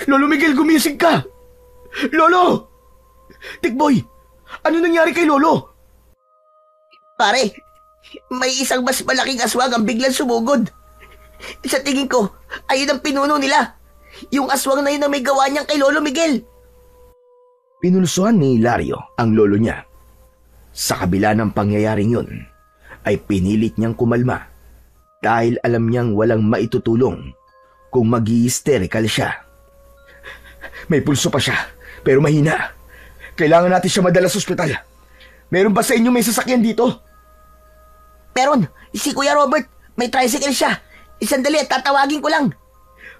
Lolo Miguel, gumising ka! Lolo! Tikboy! Ano nangyari kay Lolo? Pare, may isang mas malaking aswang ang biglang sumugod. Sa tingin ko, ayun ang pinuno nila. Yung aswang na yun na may gawa niyang kay Lolo Miguel. Pinulsuhan ni Hilario ang lolo niya. Sa kabila ng pangyayaring yun, ay pinilit niyang kumalma dahil alam niyang walang maitutulong kung mag-i-hysterical siya. May pulso pa siya, pero mahina. Kailangan natin siya madala sa ospital. Meron ba sa inyo may sasakyan dito? Meron, si Kuya Robert, may tricycle siya. Isandali at tatawagin ko lang.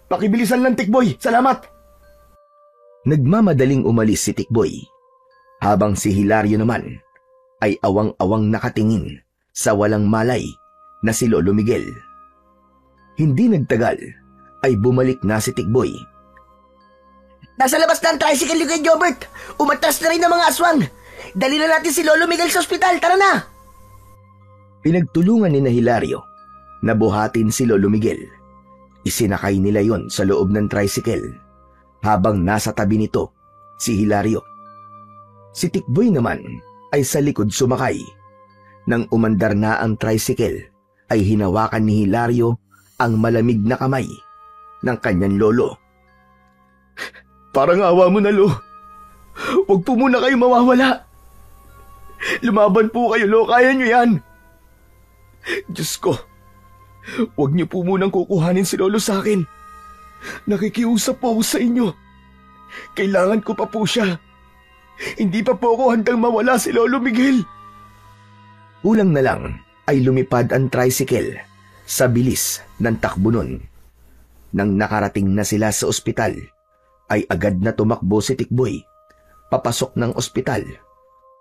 Pakibilisan lang, Tikboy. Salamat. Nagmamadaling umalis si Tikboy, habang si Hilario naman ay awang-awang nakatingin sa walang malay na si Lolo Miguel. Hindi nagtagal ay bumalik na si Tikboy. Nasa labas na ang tricycle ni Kuya Jobert. Umatras na rin ang mga aswang. Dali na natin si Lolo Miguel sa ospital. Tara na! Pinagtulungan ni na Hilario na buhatin si Lolo Miguel. Isinakay nila yon sa loob ng tricycle habang nasa tabi nito si Hilario. Si Tikboy naman ay sa likod sumakay. Nang umandar na ang tricycle ay hinawakan ni Hilario ang malamig na kamay ng kanyang lolo. Parang awa mo na, Lo. Huwag po muna kayo mawawala. Lumaban po kayo, Lo. Kaya nyo yan. Diyos ko, huwag niyo po munang kukuhanin si Lolo sa akin. Nakikiusap po ako sa inyo. Kailangan ko pa po siya. Hindi pa po ako handang mawala si Lolo Miguel. Kulang na lang ay lumipad ang tricycle sa bilis ng takbo nun. Nang nakarating na sila sa ospital, ay agad na tumakbo si Tikboy papasok ng ospital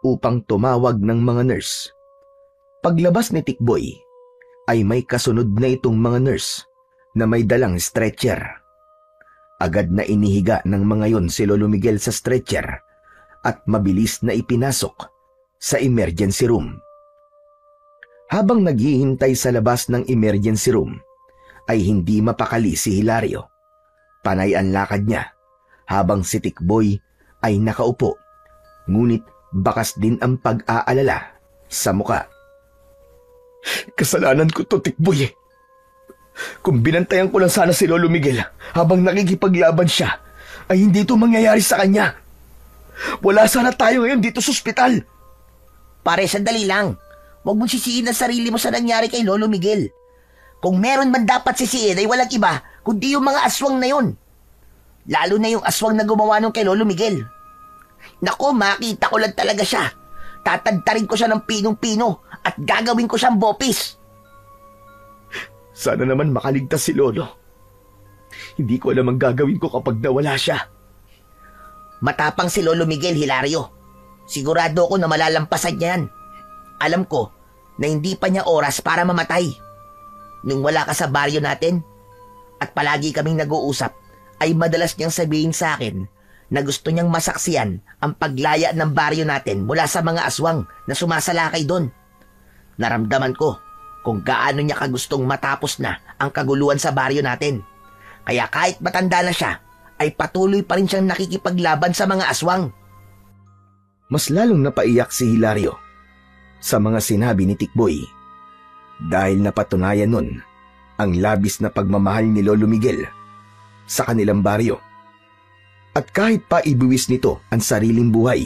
upang tumawag ng mga nurse. Paglabas ni Tikboy ay may kasunod na itong mga nurse na may dalang stretcher. Agad na inihiga ng mga yon si Lolo Miguel sa stretcher at mabilis na ipinasok sa emergency room. Habang naghihintay sa labas ng emergency room, ay hindi mapakali si Hilario. Panay ang lakad niya habang si Tikboy ay nakaupo, ngunit bakas din ang pag-aalala sa muka. Kasalanan ko to, Tikboy. Kung binantayan ko lang sana si Lolo Miguel habang nakikipaglaban siya, ay hindi ito mangyayari sa kanya. Wala sana tayo ngayon dito sa ospital. Pare, sandali lang. Huwag mong sisiin ang sarili mo sa nangyari kay Lolo Miguel. Kung meron man dapat sisiin ay walang iba kundi yung mga aswang na yun. Lalo na yung aswang na gumawa nung kay Lolo Miguel. Nako, makita ko lang talaga siya. Tatadtarin ko siya ng pinong-pino at gagawin ko siyang bopis. Sana naman makaligtas si Lolo. Hindi ko alam ang gagawin ko kapag nawala siya. Matapang si Lolo Miguel, Hilario. Sigurado ako na malalampasan niya yan. Alam ko na hindi pa niya oras para mamatay. Nung wala ka sa baryo natin at palagi kaming nag-uusap, ay madalas niyang sabihin sa akin na gusto niyang masaksiyan ang paglaya ng baryo natin mula sa mga aswang na sumasalakay doon. Naramdaman ko kung gaano niya kagustong matapos na ang kaguluhan sa baryo natin. Kaya kahit matanda na siya, ay patuloy pa rin siyang nakikipaglaban sa mga aswang. Mas lalong napaiyak si Hilario sa mga sinabi ni Tikboy dahil napatunayan nun ang labis na pagmamahal ni Lolo Miguel sa kanilang baryo. At kahit pa ibuwis nito ang sariling buhay,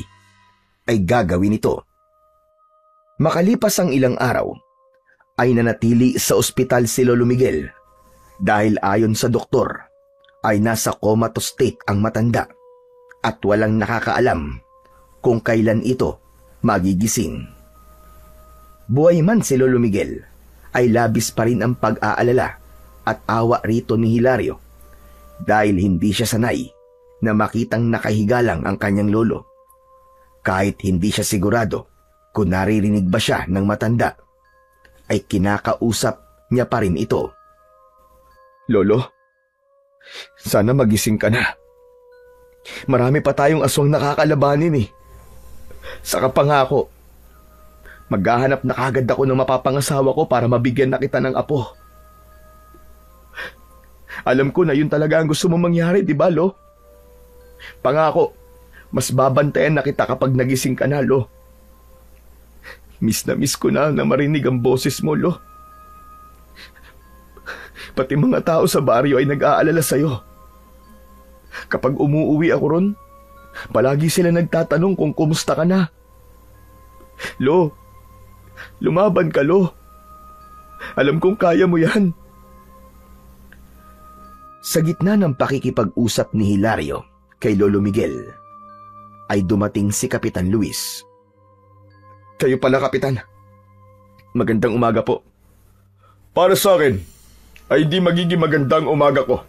ay gagawin ito. Makalipas ang ilang araw, ay nanatili sa ospital si Lolo Miguel dahil ayon sa doktor ay nasa comatose state ang matanda at walang nakakaalam kung kailan ito magigising. Buhay man si Lolo Miguel, ay labis pa rin ang pag-aalala at awa rito ni Hilario dahil hindi siya sanay na makitang nakahiga lang ang kanyang lolo. Kahit hindi siya sigurado kung naririnig ba siya ng matanda, ay kinakausap niya pa rin ito. Lolo, sana magising ka na. Marami pa tayong aswang nakakalabanin eh. Saka pangako, maghahanap na kagad ako ng mapapangasawa ko para mabigyan na kita ng apo. Alam ko na yun talaga ang gusto mong mangyari, di ba, Lo? Pangako, mas babantayan na kita kapag nagising ka na, Lo. Miss na miss ko na marinig ang boses mo, Lo. Pati mga tao sa baryo ay nag-aalala sa'yo. Kapag umuuwi ako ron, palagi sila nagtatanong kung kumusta ka na. Lo, lumaban ka, Lo. Alam kong kaya mo yan. Sa gitna ng pakikipag-usap ni Hilario kay Lolo Miguel, ay dumating si Kapitan Luis. Kayo pala, Kapitan. Magandang umaga po. Para sa akin, ay di magiging magandang umaga ko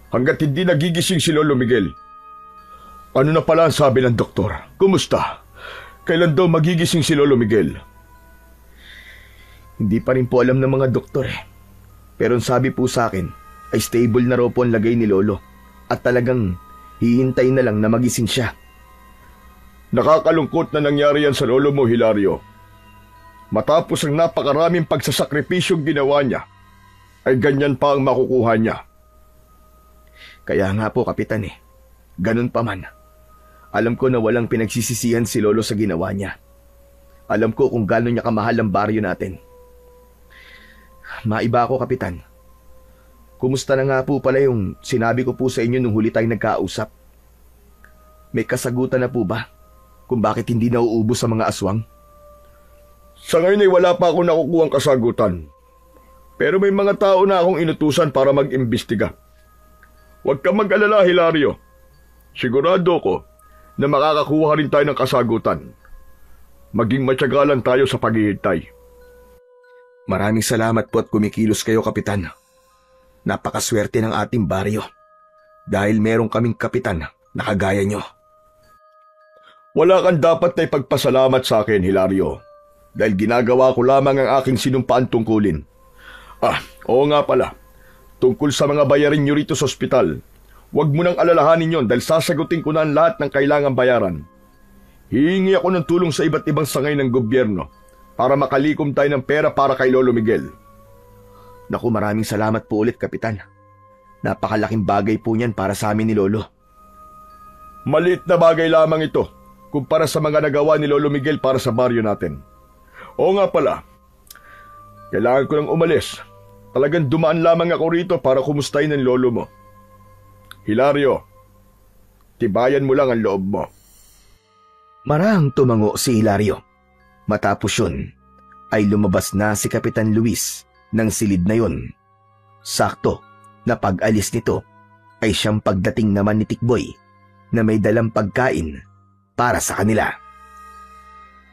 hanggat hindi nagigising si Lolo Miguel. Ano na pala ang sabi ng doktor? Kumusta? Kailan daw magigising si Lolo Miguel? Hindi pa rin po alam ng mga doktor eh. Pero ang sabi po sa akin ay stable na raw po ang lagay ni Lolo at talagang hihintay na lang na magising siya. Nakakalungkot na nangyari yan sa lolo mo, Hilario. Matapos ang napakaraming pagsasakripisyong ginawa niya, ay ganyan pa ang makukuha niya. Kaya nga po, Kapitan eh. Ganun pa man. Alam ko na walang pinagsisisihan si Lolo sa ginawa niya. Alam ko kung gaano niya kamahal ang baryo natin. Maiba ako, Kapitan. Kumusta na nga po pala yung sinabi ko po sa inyo nung huli tayong nagkausap? May kasagutan na po ba kung bakit hindi nauubos sa mga aswang? Sa ngayon ay wala pa akong nakukuhang kasagutan. Pero may mga tao na akong inutusan para mag-imbestiga. Huwag kang mag-alala, Hilario. Sigurado ko na makakakuha rin tayo ng kasagutan. Maging matyagalan tayo sa paghihintay. Maraming salamat po at kumikilos kayo, Kapitan. Napakaswerte ng ating baryo. Dahil merong kaming kapitan na kagaya nyo. Wala kang dapat na ipagpasalamat sa akin, Hilario. Dahil ginagawa ko lamang ang aking sinumpaan tungkulin. Oo nga pala. Tungkol sa mga bayarin nyo rito sa ospital, huwag mo nang alalahanin yon dahil sasagutin ko na ang lahat ng kailangang bayaran. Hihingi ako ng tulong sa iba't ibang sangay ng gobyerno para makalikom tayo ng pera para kay Lolo Miguel. Naku, maraming salamat po ulit, Kapitan. Napakalaking bagay po niyan para sa amin ni Lolo. Maliit na bagay lamang ito kumpara sa mga nagawa ni Lolo Miguel para sa baryo natin. Oo nga pala, kailangan ko nang umalis. Talagang dumaan lamang ako rito para kumustahin ang lolo mo. Hilario, tibayan mo lang ang loob mo. Marahang tumango si Hilario. Matapos yun, ay lumabas na si Kapitan Luis ng silid na yun. Sakto na pag-alis nito ay siyang pagdating naman ni Tikboy na may dalang pagkain para sa kanila.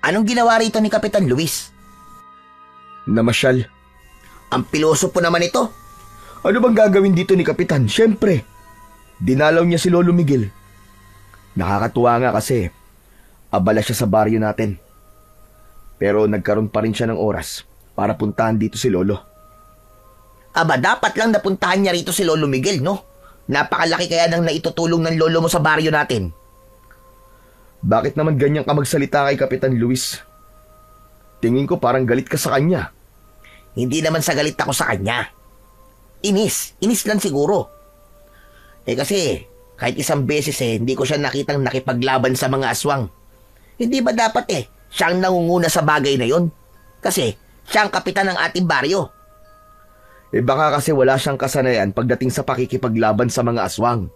Anong ginawa rito ni Kapitan Luis? Namasyal. Ang piloso po naman ito. Ano bang gagawin dito ni Kapitan? Siyempre, dinalaw niya si Lolo Miguel. Nakakatuwa nga kasi abala siya sa baryo natin. Pero nagkaroon pa rin siya ng oras para puntahan dito si Lolo. Aba, dapat lang napuntahan niya rito si Lolo Miguel, no? Napakalaki kaya ng naitutulong ng lolo mo sa baryo natin. Bakit naman ganyan ka magsalita kay Kapitan Luis? Tingin ko parang galit ka sa kanya. Hindi naman sa galit ako sa kanya. Inis lang siguro. Kasi kahit isang beses hindi ko siya nakitang nakipaglaban sa mga aswang. Hindi ba dapat siya ang nangunguna sa bagay na yon? Kasi siya ang kapitan ng ating baryo. Baka kasi wala siyang kasanayan pagdating sa pakikipaglaban sa mga aswang.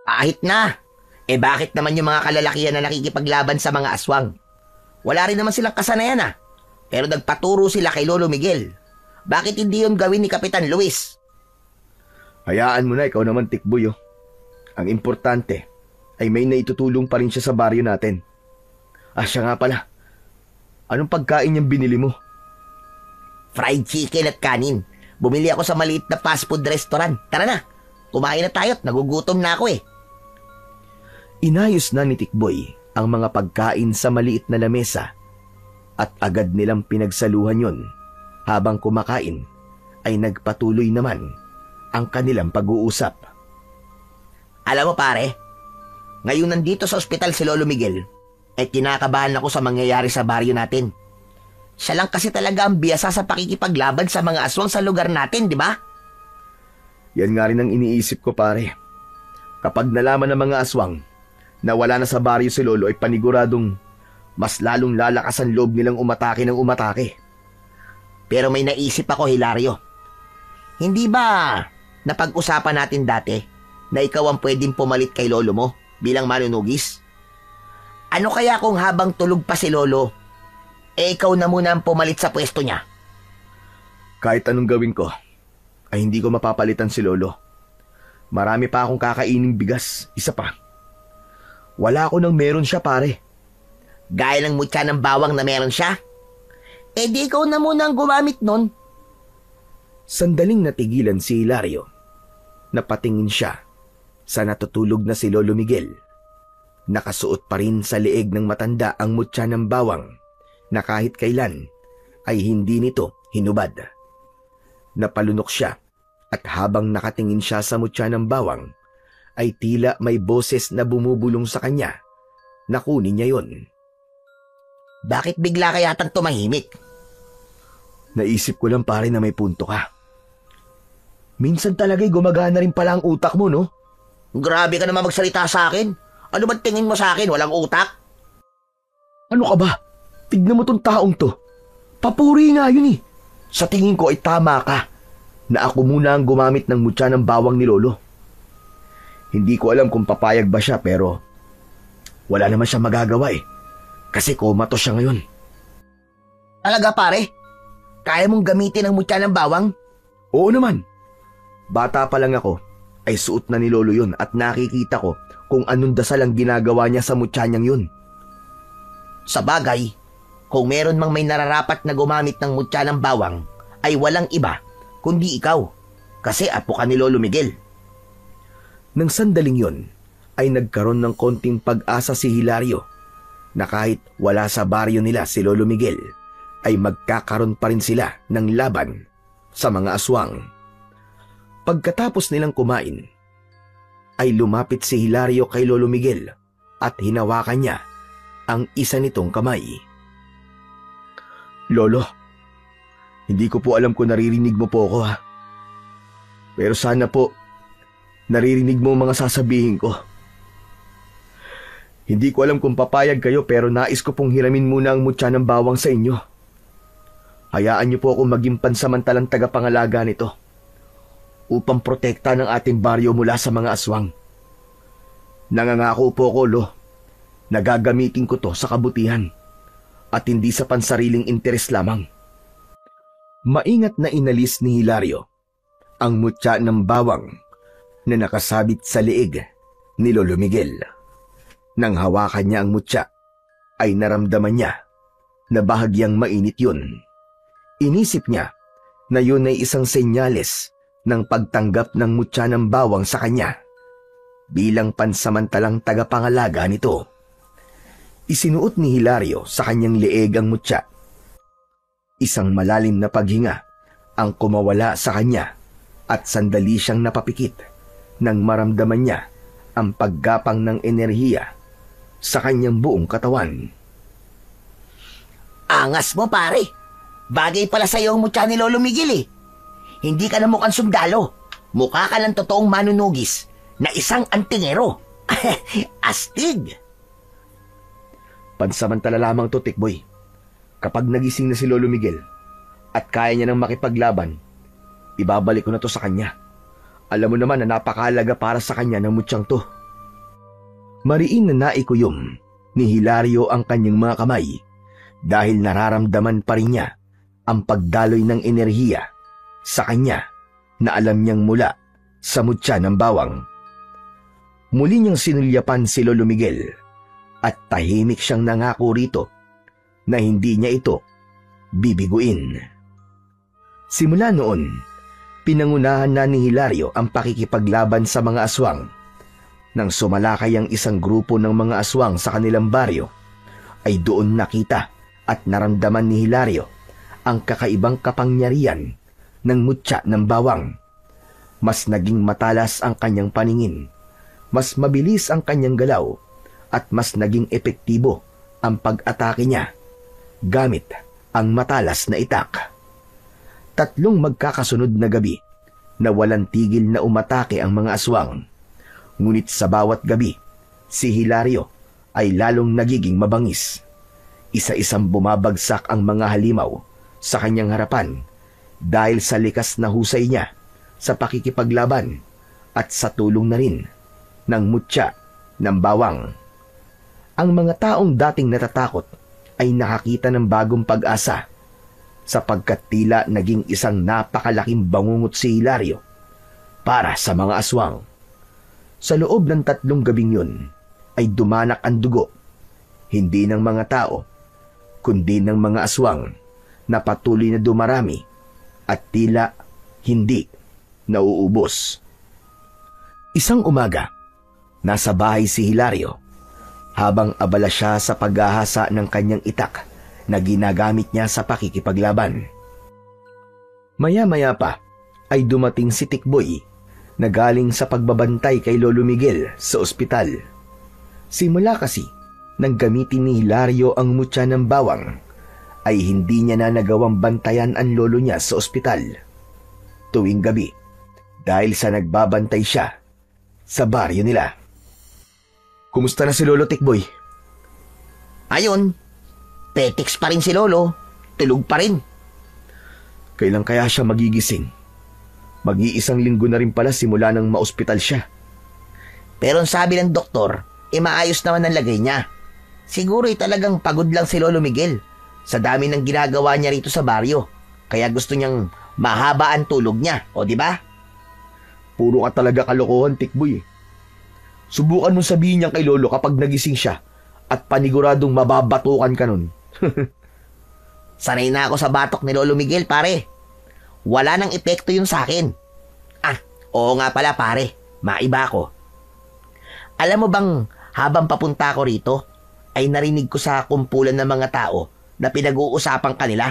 Kahit na. Bakit naman yung mga kalalakihan na nakikipaglaban sa mga aswang? Wala rin naman silang kasanayan Pero nagpaturo sila kay Lolo Miguel. Bakit hindi yun gawin ni Kapitan Luis? Hayaan mo na, ikaw naman, Tikboy. Ang importante ay may naitutulong pa rin siya sa baryo natin. Siya nga pala. Anong pagkain niyang binili mo? Fried chicken at kanin. Bumili ako sa maliit na fast food restaurant. Tara na, kumain na tayo at nagugutom na ako Inayos na ni Tikboy ang mga pagkain sa maliit na lamesa at agad nilang pinagsaluhan yon. Habang kumakain ay nagpatuloy naman ang kanilang pag-uusap. Alam mo pare, ngayon nandito sa ospital si Lolo Miguel kinakabahan ako sa mangyayari sa baryo natin. Siya lang kasi talaga ang biyasa sa pakikipaglaban sa mga aswang sa lugar natin, di ba? Yan nga rin ang iniisip ko, pare. Kapag nalaman ng mga aswang na wala na sa baryo si Lolo ay paniguradong mas lalong lalakas ang loob nilang umatake ng umatake. Pero may naisip ako, Hilario. Hindi ba napag-usapan natin dati na ikaw ang pwedeng pumalit kay Lolo mo bilang manunugis? Ano kaya kung habang tulog pa si Lolo, ikaw na muna ang pumalit sa pwesto niya? Kahit anong gawin ko, ay hindi ko mapapalitan si Lolo. Marami pa akong kakaining bigas, isa pa. Wala ako nang meron siya, pare. Gaya ng mutya ng bawang na meron siya? Di ikaw na muna ang gumamit nun. Sandaling natigilan si Hilario. Napatingin siya sa natutulog na si Lolo Miguel. Nakasuot pa rin sa leeg ng matanda ang mutya ng bawang na kahit kailan ay hindi nito hinubad. Napalunok siya at habang nakatingin siya sa mutya ng bawang, ay tila may boses na bumubulong sa kanya na kunin niya yon. Bakit bigla ka yatang tumahimik? Naisip ko lang pare na may punto ka. Minsan talaga'y gumagana rin pala ang utak mo, no? Grabe ka naman magsalita sa akin. Ano ba tingin mo sa akin? Walang utak? Ano ka ba? Tignan mo tong taong to. Papuri nga yun eh. Sa tingin ko ay tama ka na ako muna ang gumamit ng mutya ng bawang ni Lolo. Hindi ko alam kung papayag ba siya pero wala naman siya magagawa eh. Kasi komatos siya ngayon. Talaga pare? Kaya mong gamitin ang mutya ng bawang? Oo naman. Bata pa lang ako ay suot na ni Lolo yun at nakikita ko kung anong dasal ang ginagawa niya sa mutya niyang yun. Sa bagay, kung meron mang may nararapat na gumamit ng mutya ng bawang, ay walang iba kundi ikaw. Kasi apo ka ni Lolo Miguel. Nang sandaling yon, ay nagkaroon ng konting pag-asa si Hilario na kahit wala sa baryo nila si Lolo Miguel, ay magkakaroon pa rin sila ng laban sa mga aswang. Pagkatapos nilang kumain, ay lumapit si Hilario kay Lolo Miguel at hinawakan niya ang isa nitong kamay. Lolo, hindi ko po alam kung naririnig mo po ako ha. Pero sana po, naririnig mo ang mga sasabihin ko. Hindi ko alam kung papayag kayo pero nais ko pong hiramin muna ang mutya ng bawang sa inyo. Hayaan niyo po ako maging pansamantalang tagapangalaga nito upang protekta ng ating baryo mula sa mga aswang. Nangangako po ko, Lo, na gagamitin ko to sa kabutihan at hindi sa pansariling interes lamang. Maingat na inalis ni Hilario ang mutya ng bawang na nakasabit sa leeg ni Lolo Miguel. Nang hawakan niya ang mutya, ay naramdaman niya na bahagyang mainit yun. Inisip niya na yun ay isang senyales ng pagtanggap ng mutya ng bawang sa kanya bilang pansamantalang tagapangalaga nito. Isinuot ni Hilario sa kanyang leeg ang mutya. Isang malalim na paghinga ang kumawala sa kanya at sandali siyang napapikit nang maramdaman niya ang paggapang ng enerhiya sa kanyang buong katawan. Angas mo pare. Bagay pala sa'yo ang mutya ni Lolo Miguel eh. Hindi ka na mukhang sundalo. Mukha ka lang totoong manunugis na isang antingero. Astig! Pansamantala lamang to, Tikboy. Kapag nagising na si Lolo Miguel at kaya niya nang makipaglaban, ibabalik ko na to sa kanya. Alam mo naman na napakahalaga para sa kanya ng mutyang to. Mariin na naikuyom ni Hilario ang kanyang mga kamay dahil nararamdaman pa rin niya ang pagdaloy ng enerhiya sa kanya na alam niyang mula sa mutya ng bawang. Muli niyang sinulyapan si Lolo Miguel at tahimik siyang nangako rito na hindi niya ito bibiguin. Simula noon, pinangunahan na ni Hilario ang pakikipaglaban sa mga aswang. Nang sumalakay ang isang grupo ng mga aswang sa kanilang baryo, ay doon nakita at naramdaman ni Hilario ang kakaibang kapangyarihan ng mutya ng bawang. Mas naging matalas ang kanyang paningin, mas mabilis ang kanyang galaw, at mas naging epektibo ang pag-atake niya gamit ang matalas na itak. 3 magkakasunod na gabi na walang tigil na umatake ang mga aswang. Ngunit sa bawat gabi, si Hilario ay lalong nagiging mabangis. Isa-isang bumabagsak ang mga halimaw sa kanyang harapan dahil sa likas na husay niya sa pakikipaglaban at sa tulong na rin ng mutya ng bawang. Ang mga taong dating natatakot ay nakakita ng bagong pag-asa sapagkat tila naging isang napakalaking bangungot si Hilario para sa mga aswang. Sa loob ng 3 gabing yun ay dumanak ang dugo, hindi ng mga tao, kundi ng mga aswang na patuloy na dumarami at tila hindi nauubos. Isang umaga, nasa bahay si Hilario habang abala siya sa paghahasa ng kanyang itak na ginagamit niya sa pakikipaglaban. Maya-maya pa ay dumating si Tikboy na galing sa pagbabantay kay Lolo Miguel sa ospital. Simula kasi nang gamitin ni Hilario ang mutya ng bawang, ay hindi niya na nagawang bantayan ang lolo niya sa ospital tuwing gabi dahil sa nagbabantay siya sa baryo nila. Kumusta na si Lolo Tikboy? Ayun, petiks pa rin si Lolo. Tulog pa rin. Kailan kaya siya magigising? Mag-iisang linggo na rin pala simula nang maospital siya. Pero ang sabi ng doktor, maayos naman ang lagay niya. Siguro talagang pagod lang si Lolo Miguel sa dami ng ginagawa niya rito sa baryo. Kaya gusto niyang mahaba ang tulog niya, o di ba? Puro ka talaga kalokohan, Tikboy. Subukan mo sabihin niya kay Lolo kapag nagising siya at paniguradong mababatukan ka nun. Sanay na ako sa batok ni Lolo Miguel, pare. Wala nang epekto yun sa akin. Oo nga pala, pare. Maiba ako. Alam mo bang habang papunta ako rito, ay narinig ko sa kumpulan ng mga tao na pinag-uusapan kanila.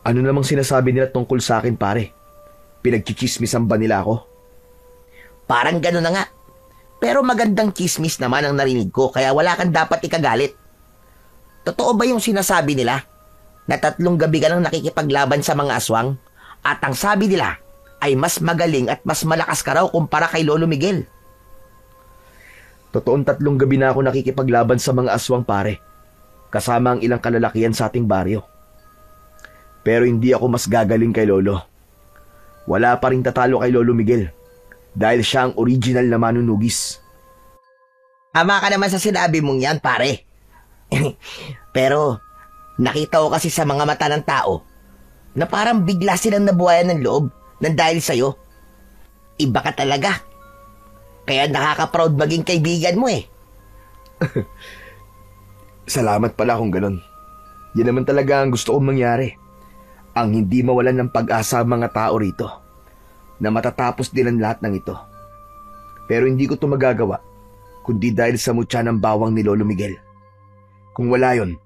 Ano namang sinasabi nila tungkol sa akin, pare? Pinagchichismisan ba nila ako? Parang gano'n na nga. Pero magandang chismis naman ang narinig ko, kaya wala kang dapat ikagalit. Totoo ba yung sinasabi nila na 3 gabi ka lang nakikipaglaban sa mga aswang at ang sabi nila ay mas magaling at mas malakas ka raw kumpara kay Lolo Miguel? Totoong 3 gabi na ako nakikipaglaban sa mga aswang, pare. Kasama ang ilang kalalakihan sa ating baryo. Pero hindi ako mas gagaling kay Lolo. Wala pa rin tatalo kay Lolo Miguel dahil siya ang original na manunugis. Tama ka naman sa sinabi mong yan, pare. Pero nakita ko kasi sa mga mata ng tao na parang bigla silang nabuhayan ng loob nang dahil sa'yo. Iba ka talaga. Kaya nakaka-proud maging kaibigan mo eh. Salamat pala kung ganun. Yan naman talaga ang gusto kong mangyari. Ang hindi mawalan ng pag-asa ang mga tao rito na matatapos din ang lahat ng ito. Pero hindi ko ito magagawa kundi dahil sa mutya ng bawang ni Lolo Miguel. Kung wala yon,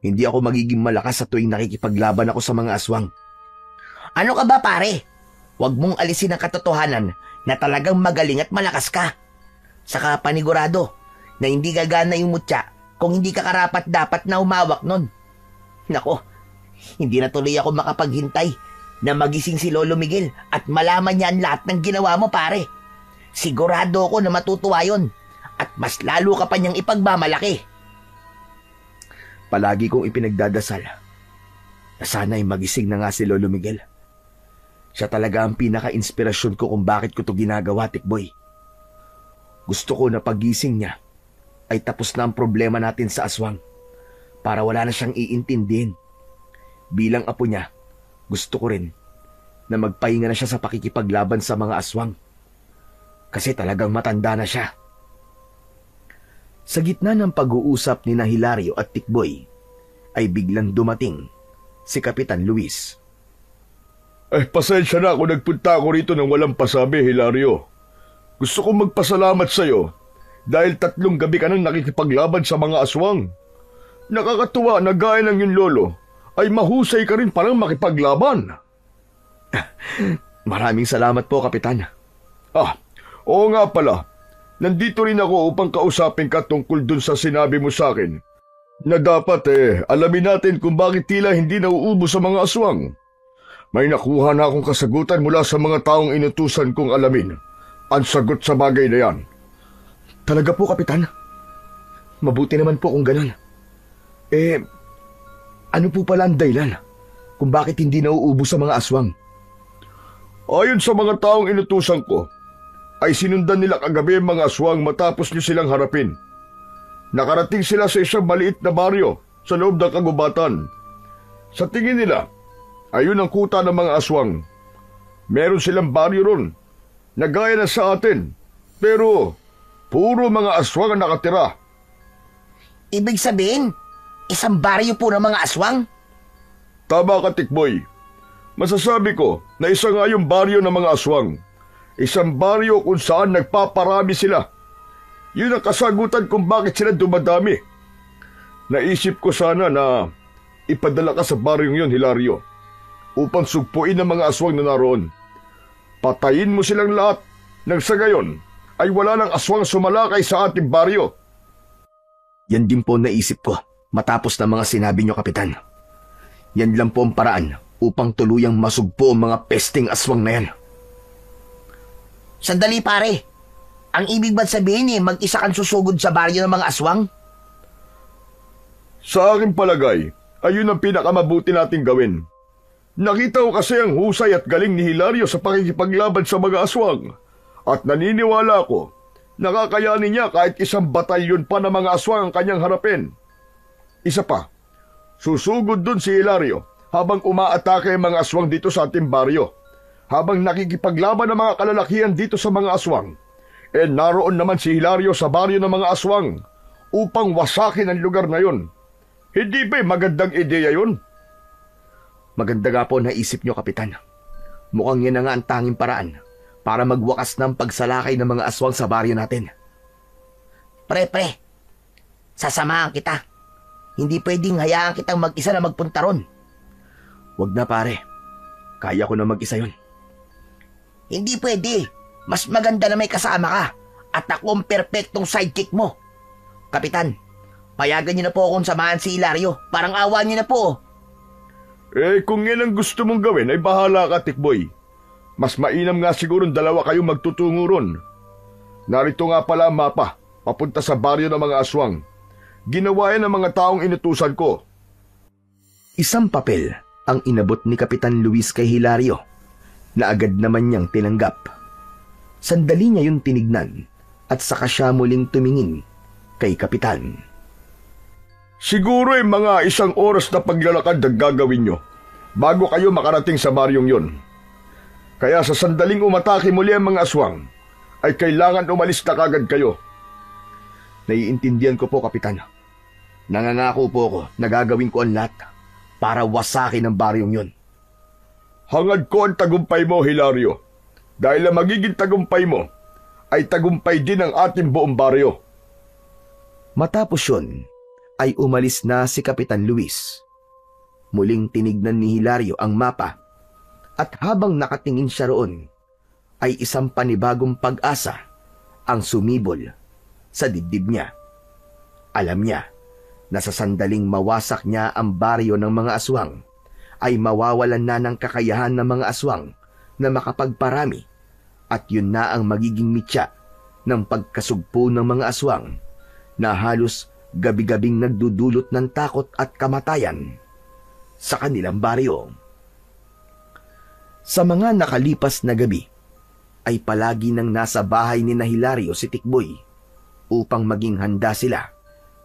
hindi ako magiging malakas sa tuwing nakikipaglaban ako sa mga aswang. Ano ka ba, pare? Huwag mong alisin ang katotohanan na talagang magaling at malakas ka. Saka panigurado na hindi gagana yung mutya kung hindi ka karapat-dapat na umawak nun. Nako, hindi na tuloy ako makapaghintay na magising si Lolo Miguel at malaman niya ang lahat ng ginawa mo, pare. Sigurado ako na matutuwa yun at mas lalo ka pa niyang ipagmamalaki. Palagi kong ipinagdadasal na sana'y magising na nga si Lolo Miguel. Siya talaga ang pinaka-inspirasyon ko kung bakit ko to ginagawa, Tikboy. Gusto ko na pagising niya ay tapos na ang problema natin sa aswang para wala na siyang iintindihin. Bilang apo niya, gusto ko rin na magpahinga na siya sa pakikipaglaban sa mga aswang. Kasi talagang matanda na siya. Sa gitna ng pag-uusap ni Hilario at Tikboy, ay biglang dumating si Kapitan Luis. Pasensya na kung nagpunta ako rito ng walang pasabi, Hilario. Gusto kong magpasalamat sa'yo dahil 3 gabi ka nang nakikipaglaban sa mga aswang. Nakakatuwa na gaya ng yung lolo ay mahusay ka rin palang makipaglaban. Maraming salamat po, Kapitan. Oo nga pala. Nandito rin ako upang kausapin ka tungkol dun sa sinabi mo sa akin na dapat alamin natin kung bakit tila hindi nauubos sa mga aswang. May nakuha na akong kasagutan mula sa mga taong inutusan kong alamin ang sagot sa bagay na yan. Talaga po, Kapitan? Mabuti naman po kung ganun. Ano po pala ang dahilan kung bakit hindi nauubos sa mga aswang? Ayon sa mga taong inutusan ko, ay sinundan nila kagabi ang mga aswang matapos niyo silang harapin. Nakarating sila sa isang maliit na baryo sa loob ng kagubatan. Sa tingin nila, ayun ang kuta ng mga aswang. Meron silang baryo ron, na gaya na sa atin, pero puro mga aswang ang nakatira. Ibig sabihin, isang baryo po ng mga aswang? Tama ka, Tikboy. Masasabi ko na isa nga yung baryo ng mga aswang. Isang baryo kung saan nagpaparami sila. Yun ang kasagutan kung bakit sila dumadami. Naisip ko sana na ipadala ka sa baryong yon, Hilario, upang sugpuin ang mga aswang na naroon. Patayin mo silang lahat nang sa gayon ay wala ng aswang sumalakay sa ating baryo. Yan din po naisip ko matapos ng mga sinabi nyo, Kapitan. Yan lang po ang paraan upang tuluyang masugpo ang mga pesting aswang na yan. Sandali pare, ang ibig ba't sabihin mag-isa kang susugod sa baryo ng mga aswang? Sa aking palagay, ayun ang pinakamabuti nating gawin. Nakita ko kasi ang husay at galing ni Hilario sa pakikipaglaban sa mga aswang. At naniniwala ko, nakakayanin niya kahit isang batalyon pa ng mga aswang ang kanyang harapin. Isa pa, susugod dun si Hilario habang umaatake ang mga aswang dito sa ating baryo. Habang nakikipaglaban ang mga kalalakihan dito sa mga aswang, naroon naman si Hilario sa baryo ng mga aswang upang wasakin ang lugar na yun. Hindi ba magandang ideya yun? Maganda nga po naisip nyo, Kapitan. Mukhang yan na nga ang tanging paraan para magwakas ng pagsalakay ng mga aswang sa baryo natin. Pre, sasamahan kita. Hindi pwedeng hayaan kitang mag-isa na magpunta ron. Wag na pare, kaya ko na mag-isa yun. Hindi pwede. Mas maganda na may kasama ka at ako ang perpektong sidekick mo. Kapitan, payagan niyo na po akong samahan si Hilario. Parang awa niyo na po. Kung yan ang gusto mong gawin ay bahala ka, Tikboy. Mas mainam nga sigurong dalawa kayong magtutungo ron. Narito nga pala ang mapa, papunta sa baryo ng mga aswang. Ginawa yan ng mga taong inutusan ko. Isang papel ang inabot ni Kapitan Luis kay Hilario na agad naman niyang tinanggap. Sandali niya yung tinignan at saka siya muling tumingin kay Kapitan. Siguro ay mga 1 oras na paglalakad ang gagawin nyo bago kayo makarating sa baryong yon. Kaya sa sandaling umatake muli ang mga aswang, ay kailangan umalis na kagad kayo. Naiintindihan ko po, Kapitan. Nangangako po ako na gagawin ko ang lahat para wasakin ang baryong yon. Hangad ko ang tagumpay mo, Hilario. Dahil ang magiging tagumpay mo ay tagumpay din ng ating buong baryo. Matapos yun, ay umalis na si Kapitan Luis. Muling tinignan ni Hilario ang mapa at habang nakatingin siya roon, ay isang panibagong pag-asa ang sumibol sa dibdib niya. Alam niya na sa sandaling mawasak niya ang baryo ng mga aswang, ay mawawalan na ng kakayahan ng mga aswang na makapagparami at yun na ang magiging mitya ng pagkasugpo ng mga aswang na halos gabi-gabing nagdudulot ng takot at kamatayan sa kanilang baryo. Sa mga nakalipas na gabi, ay palagi nang nasa bahay ni Hilario si Tikboy upang maging handa sila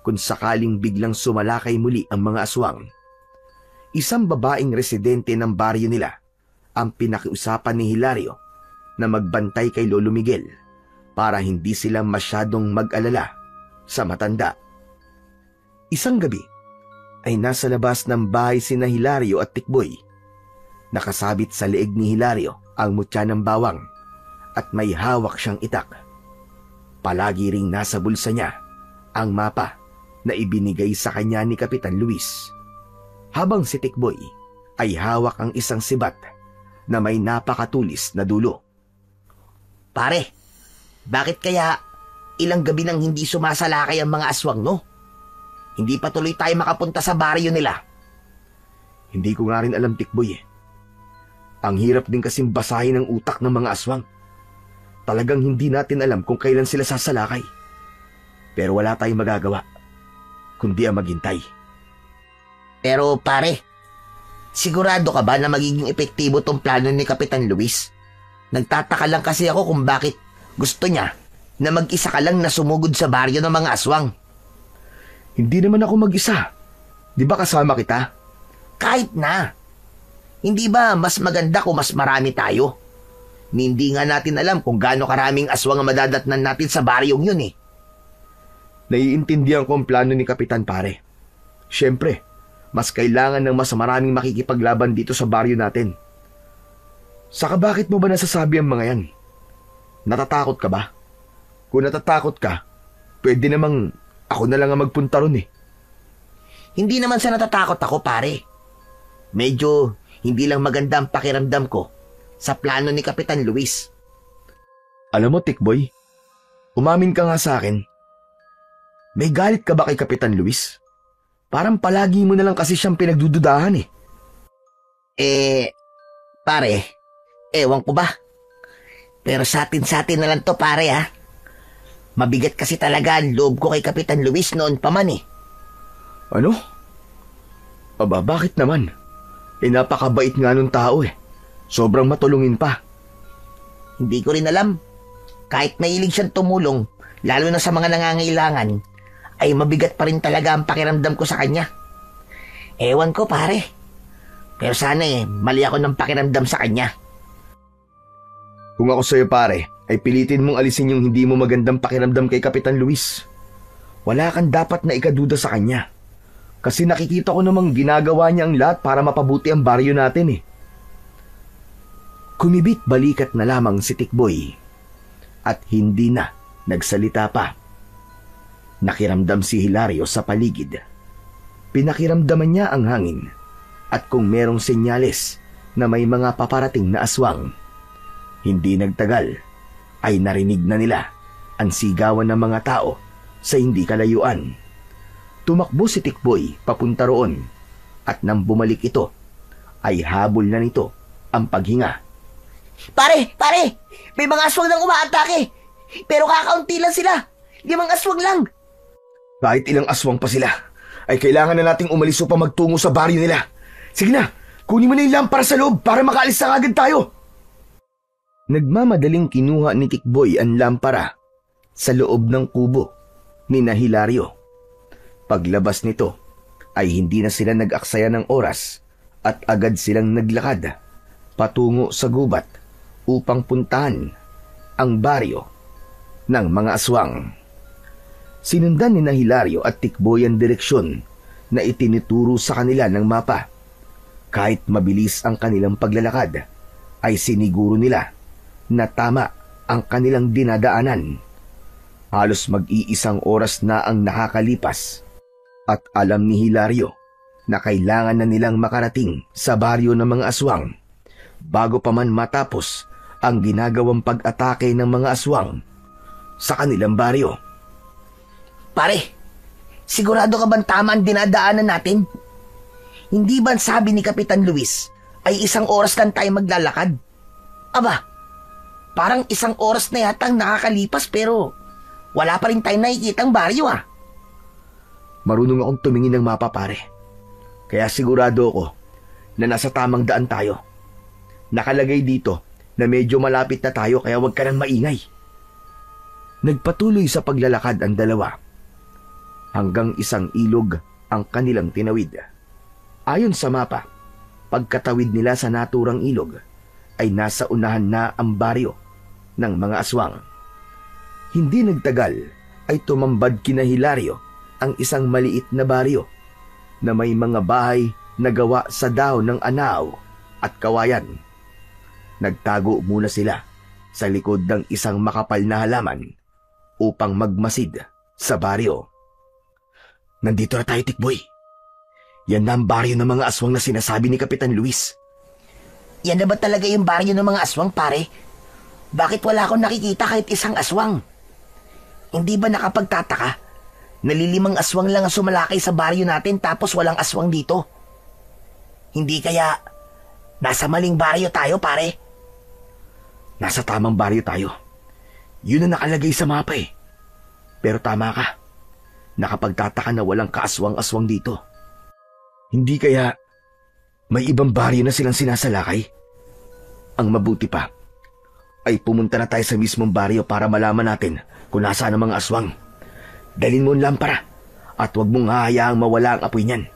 kung sakaling biglang sumalakay muli ang mga aswang. Isang babaeng residente ng baryo nila ang pinakiusapan ni Hilario na magbantay kay Lolo Miguel para hindi sila masyadong mag-alala sa matanda. Isang gabi ay nasa labas ng bahay sina Hilario at Tikboy. Nakasabit sa leeg ni Hilario ang mutya ng bawang at may hawak siyang itak. Palagi ring nasa bulsa niya ang mapa na ibinigay sa kanya ni Kapitan Luis. Habang si Tikboy ay hawak ang isang sibat na may napakatulis na dulo. Pare, bakit kaya ilang gabi nang hindi sumasalakay ang mga aswang, no? Hindi pa tuloy tayo makapunta sa baryo nila. Hindi ko nga rin alam, Tikboy eh. Ang hirap din kasing basahin ang utak ng mga aswang. Talagang hindi natin alam kung kailan sila sasalakay. Pero wala tayong magagawa, kundi ang maghintay. Pero pare, sigurado ka ba na magiging epektibo tong plano ni Kapitan Luis? Nagtataka lang kasi ako kung bakit gusto niya na mag-isa ka lang na sumugod sa baryo ng mga aswang. Hindi naman ako mag-isa. Di ba kasama kita? Kahit na. Hindi ba mas maganda kung mas marami tayo? Hindi nga natin alam kung gaano karaming aswang ang madadatnan natin sa baryong yun eh. Naiintindihan ko ang plano ni Kapitan, pare. Siyempre, mas kailangan ng mas maraming makikipaglaban dito sa baryo natin. Saka bakit mo ba nasasabi ang mga yan? Natatakot ka ba? Kung natatakot ka, pwede namang ako na lang ang magpunta ron eh. Hindi naman sa natatakot ako, pare. Medyo hindi lang maganda ang pakiramdam ko sa plano ni Kapitan Luis. Alam mo, Tikboy, umamin ka nga sa akin. May galit ka ba kay Kapitan Luis? Parang palagi mo na lang kasi siyang pinagdududahan eh. Pare, ewan ko ba? Pero sa atin na lang to, pare, ha? Mabigat kasi talaga ang loob ko kay Kapitan Luis noon pa man eh. Ano? Aba, bakit naman? Napakabait nga nung tao eh. Sobrang matulungin pa. Hindi ko rin alam. Kahit mahilig siyang tumulong, lalo na sa mga nangangailangan, ay mabigat pa rin talaga ang pakiramdam ko sa kanya. Ewan ko, pare. Pero sana mali ako ng pakiramdam sa kanya. Kung ako sa'yo, pare, ay pilitin mong alisin yung hindi mo magandang pakiramdam kay Kapitan Luis. Wala kang dapat na ikaduda sa kanya. Kasi nakikita ko namang ginagawa niya ang lahat para mapabuti ang baryo natin eh. Kumibit balikat na lamang si Tikboy at hindi na nagsalita pa. Nakiramdam si Hilario sa paligid. Pinakiramdaman niya ang hangin at kung merong senyales na may mga paparating na aswang. Hindi nagtagal ay narinig na nila ang sigawan ng mga tao sa hindi kalayuan. Tumakbo si Tikboy papunta roon at nang bumalik ito ay habol na nito ang paghinga. Pare! May mga aswang nang umaatake! Pero kakaunti lang sila! 5 aswang lang! Kahit ilang aswang pa sila, ay kailangan na nating umalis upang magtungo sa baryo nila. Sige na, kunin mo na yung lampara sa loob para makaalis na agad tayo. Nagmamadaling kinuha ni Tikboy ang lampara sa loob ng kubo ni Hilario. Paglabas nito ay hindi na sila nag-aksaya ng oras at agad silang naglakad patungo sa gubat upang puntahan ang baryo ng mga aswang. Sinundan ni Hilario at Tikboy ang direksyon na itinuturo sa kanila ng mapa. Kahit mabilis ang kanilang paglalakad, ay siniguro nila na tama ang kanilang dinadaanan. Halos mag-iisang oras na ang nakakalipas at alam ni Hilario na kailangan na nilang makarating sa baryo ng mga aswang bago pa man matapos ang ginagawang pag-atake ng mga aswang sa kanilang baryo. Pare, sigurado ka bang tama ang dinadaanan natin? Hindi ba sabi ni Kapitan Luis ay 1 oras lang tayo maglalakad? Aba, parang 1 oras na yata ang nakakalipas pero wala pa rin tayong nakikitang baryo ah. Marunong akong tumingin ng mapa, pare. Kaya sigurado ako na nasa tamang daan tayo. Nakalagay dito na medyo malapit na tayo kaya huwag ka nang maingay. Nagpatuloy sa paglalakad ang dalawa hanggang isang ilog ang kanilang tinawid. Ayon sa mapa, pagkatawid nila sa naturang ilog ay nasa unahan na ang baryo ng mga aswang. Hindi nagtagal ay tumambad kina Hilario ang isang maliit na baryo na may mga bahay na gawa sa dahon ng anaw at kawayan. Nagtago muna sila sa likod ng isang makapal na halaman upang magmasid sa baryo. Nandito na tayo, Tikboy. Yan na ang baryo ng mga aswang na sinasabi ni Kapitan Luis. Yan na ba talaga yung baryo ng mga aswang, pare? Bakit wala akong nakikita kahit isang aswang? Hindi ba nakapagtataka? Nalilimang aswang lang ang sumalakay sa baryo natin tapos walang aswang dito. Hindi kaya nasa maling baryo tayo, pare? Nasa tamang baryo tayo. Yun ang nakalagay sa mapa eh. Pero tama ka. Nakapagtataka na walang kaaswang-aswang dito. Hindi kaya may ibang baryo na silang sinasalakay? Ang mabuti pa ay pumunta na tayo sa mismong baryo para malaman natin kung nasaan ang mga aswang. Dalhin mo ang lampara at huwag mong hahayaang mawala ang apoy niyan.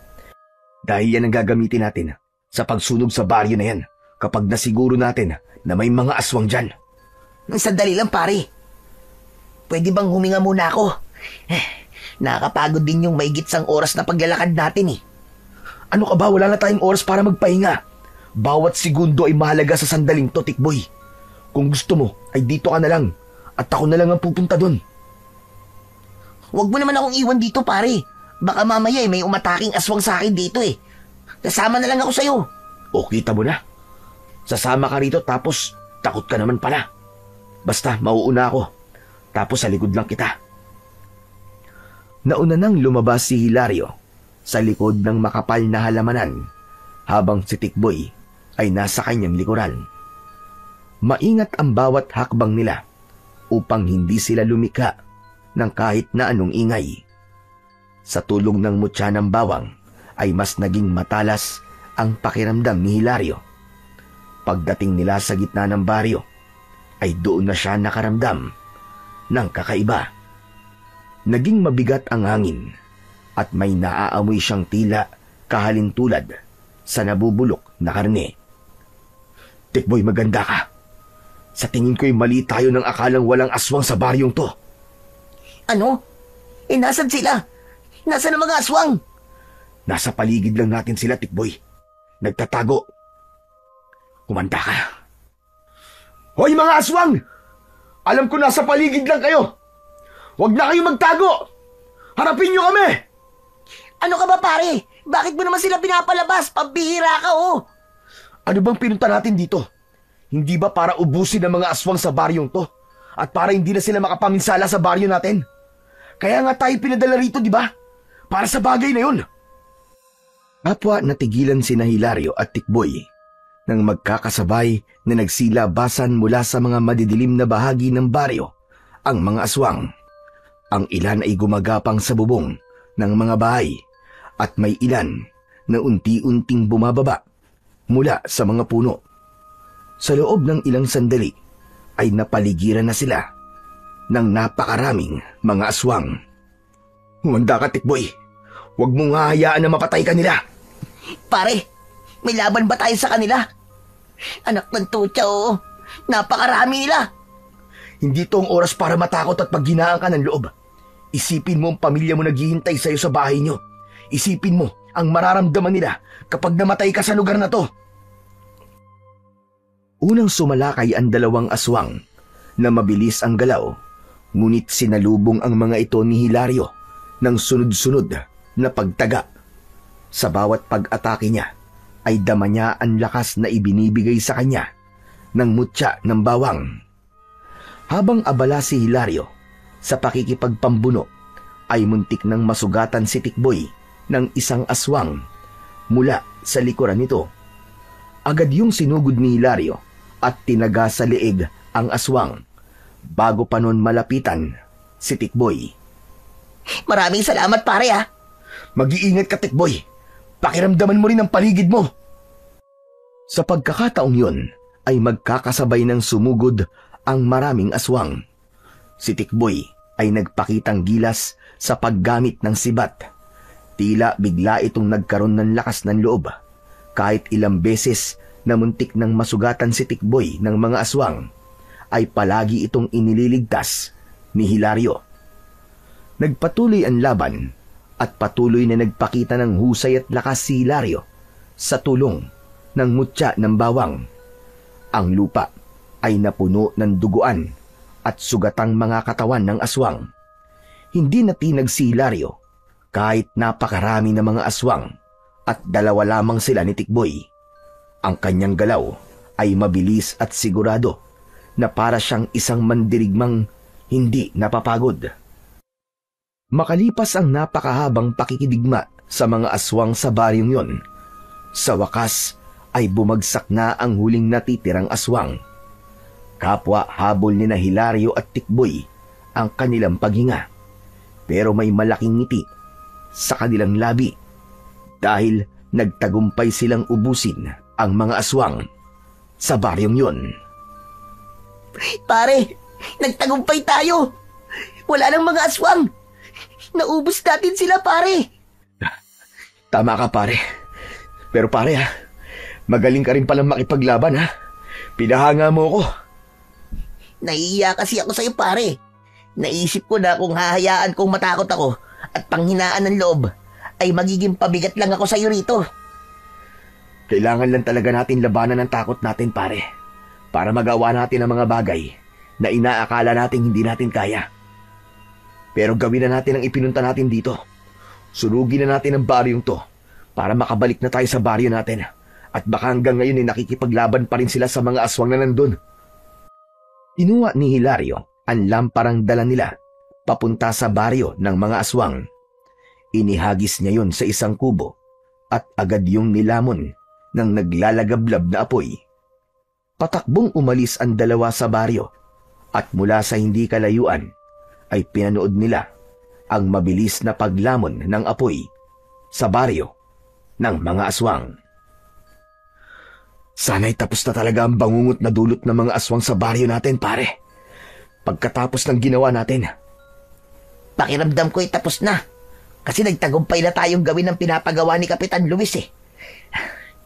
Dahil yan ang gagamitin natin sa pagsunog sa baryo na yan kapag nasiguro natin na may mga aswang dyan. Sandali lang, pare. Pwede bang huminga muna ako? Nakakapagod din yung mahigit 1 oras na paglalakad natin eh. Ano ka ba? Wala na tayong oras para magpahinga. Bawat segundo ay mahalaga sa sandaling to, Tikboy. Kung gusto mo, ay dito ka na lang at ako na lang ang pupunta doon. Huwag mo naman akong iwan dito, pare. Baka mamaya may umataking aswang sa akin dito eh. Kasama na lang ako sa'yo. O kita mo na. Sasama ka rito tapos takot ka naman pala. Basta mauuna ako. Tapos sa likod lang kita. Nauna nang lumabas si Hilario sa likod ng makapal na halamanan habang si Tikboy ay nasa kanyang likuran. Maingat ang bawat hakbang nila upang hindi sila lumika ng kahit na anong ingay. Sa tulong ng mutya ng bawang ay mas naging matalas ang pakiramdam ni Hilario. Pagdating nila sa gitna ng baryo ay doon na siya nakaramdam ng kakaiba. Naging mabigat ang hangin at may naaamoy siyang tila kahalintulad sa nabubulok na karne. Tikboy, maganda ka. Sa tingin ko'y mali tayo nang akalang walang aswang sa baryong to. Ano? Nasaan sila? Nasaan ang mga aswang? Nasa paligid lang natin sila, Tikboy. Nagtatago. Kumanda ka. Hoy mga aswang! Alam ko nasa paligid lang kayo. Huwag na kayong magtago! Harapin niyo kami! Ano ka ba pare? Bakit mo naman sila pinapalabas? Pambihira ka oh! Ano bang pinunta natin dito? Hindi ba para ubusin ang mga aswang sa baryong to? At para hindi na sila makapaminsala sa baryo natin? Kaya nga tayo pinadala rito, di ba? Para sa bagay na yun. Kapwa natigilan sina Hilario at Tikboy nang magkakasabay na nagsilabasan mula sa mga madidilim na bahagi ng baryo ang mga aswang. Ang ilan ay gumagapang sa bubong ng mga bahay at may ilan na unti-unting bumababa mula sa mga puno. Sa loob ng ilang sandali ay napaligiran na sila ng napakaraming mga aswang. Humanda ka, Tikboy. Huwag mong hahayaan na mapatay ka nila. Pare, may laban ba tayo sa kanila? Anak ng tutya oh. Napakarami nila. Hindi to ang oras para matakot at pagginaan ka ng loob. Isipin mo ang pamilya mo naghihintay sa'yo sa bahay nyo. Isipin mo ang mararamdaman nila kapag namatay ka sa lugar na to. Unang sumalakay ang dalawang aswang na mabilis ang galaw, ngunit sinalubong ang mga ito ni Hilario ng sunod-sunod na pagtaga. Sa bawat pag-atake niya ay dama niya ang lakas na ibinibigay sa kanya ng mutya ng bawang. Habang abala si Hilario sa pakikipagpambuno ay muntik nang masugatan si Tikboy ng isang aswang mula sa likuran nito. Agad yung sinugod ni Hilario at tinaga sa leeg ang aswang bago pa nun malapitan si Tikboy. Maraming salamat pare ah. Mag-iingat ka, Tikboy. Pakiramdaman mo rin ang paligid mo. Sa pagkakataong yun ay magkakasabay ng sumugod ang maraming aswang. Si Tikboy ay nagpakitang gilas sa paggamit ng sibat. Tila bigla itong nagkaroon ng lakas ng loob. Kahit ilang beses na muntik nang masugatan si Tikboy ng mga aswang, ay palagi itong inililigtas ni Hilario. Nagpatuloy ang laban at patuloy na nagpakita ng husay at lakas si Hilario sa tulong ng mutya ng bawang. Ang lupa ay napuno ng duguan at sugatang mga katawan ng aswang. Hindi natinag si Hilario kahit napakarami ng mga aswang at dalawa lamang sila ni Tikboy. Ang kanyang galaw ay mabilis at sigurado na para siyang isang mandirigmang hindi napapagod. Makalipas ang napakahabang pakikidigma sa mga aswang sa baryong yon, sa wakas ay bumagsak na ang huling natitirang aswang. Kapwa habol ni na Hilario at Tikboy ang kanilang paghinga, pero may malaking ngiti sa kanilang labi dahil nagtagumpay silang ubusin ang mga aswang sa baryong yon. Pare, nagtagumpay tayo. Wala nang mga aswang. Naubos natin sila pare. Tama ka pare. Pero pare magaling ka rin palang makipaglaban ha. Pinahanga mo ako. Naiiya kasi ako sa'yo pare. Naisip ko na kung hahayaan kong matakot ako at panghinaan ng loob ay magiging pabigat lang ako sa'yo rito. Kailangan lang talaga natin labanan ang takot natin pare, para magawa natin ang mga bagay na inaakala natin hindi natin kaya. Pero gawin na natin ang ipinunta natin dito. Surugin na natin ang baryong to para makabalik na tayo sa baryo natin. At baka hanggang ngayon ay nakikipaglaban pa rin sila sa mga aswang na nandun. Inuwa ni Hilario ang lamparang dala nila papunta sa baryo ng mga aswang. Inihagis niya yon sa isang kubo at agad yung nilamon ng naglalagablab na apoy. Patakbong umalis ang dalawa sa baryo at mula sa hindi kalayuan ay pinanood nila ang mabilis na paglamon ng apoy sa baryo ng mga aswang. Sana'y tapos na talaga ang bangungot na dulot ng mga aswang sa baryo natin, pare. Pagkatapos ng ginawa natin. Pakiramdam ko ay tapos na. Kasi nagtagumpay na tayong gawin ang pinapagawa ni Kapitan Luis eh.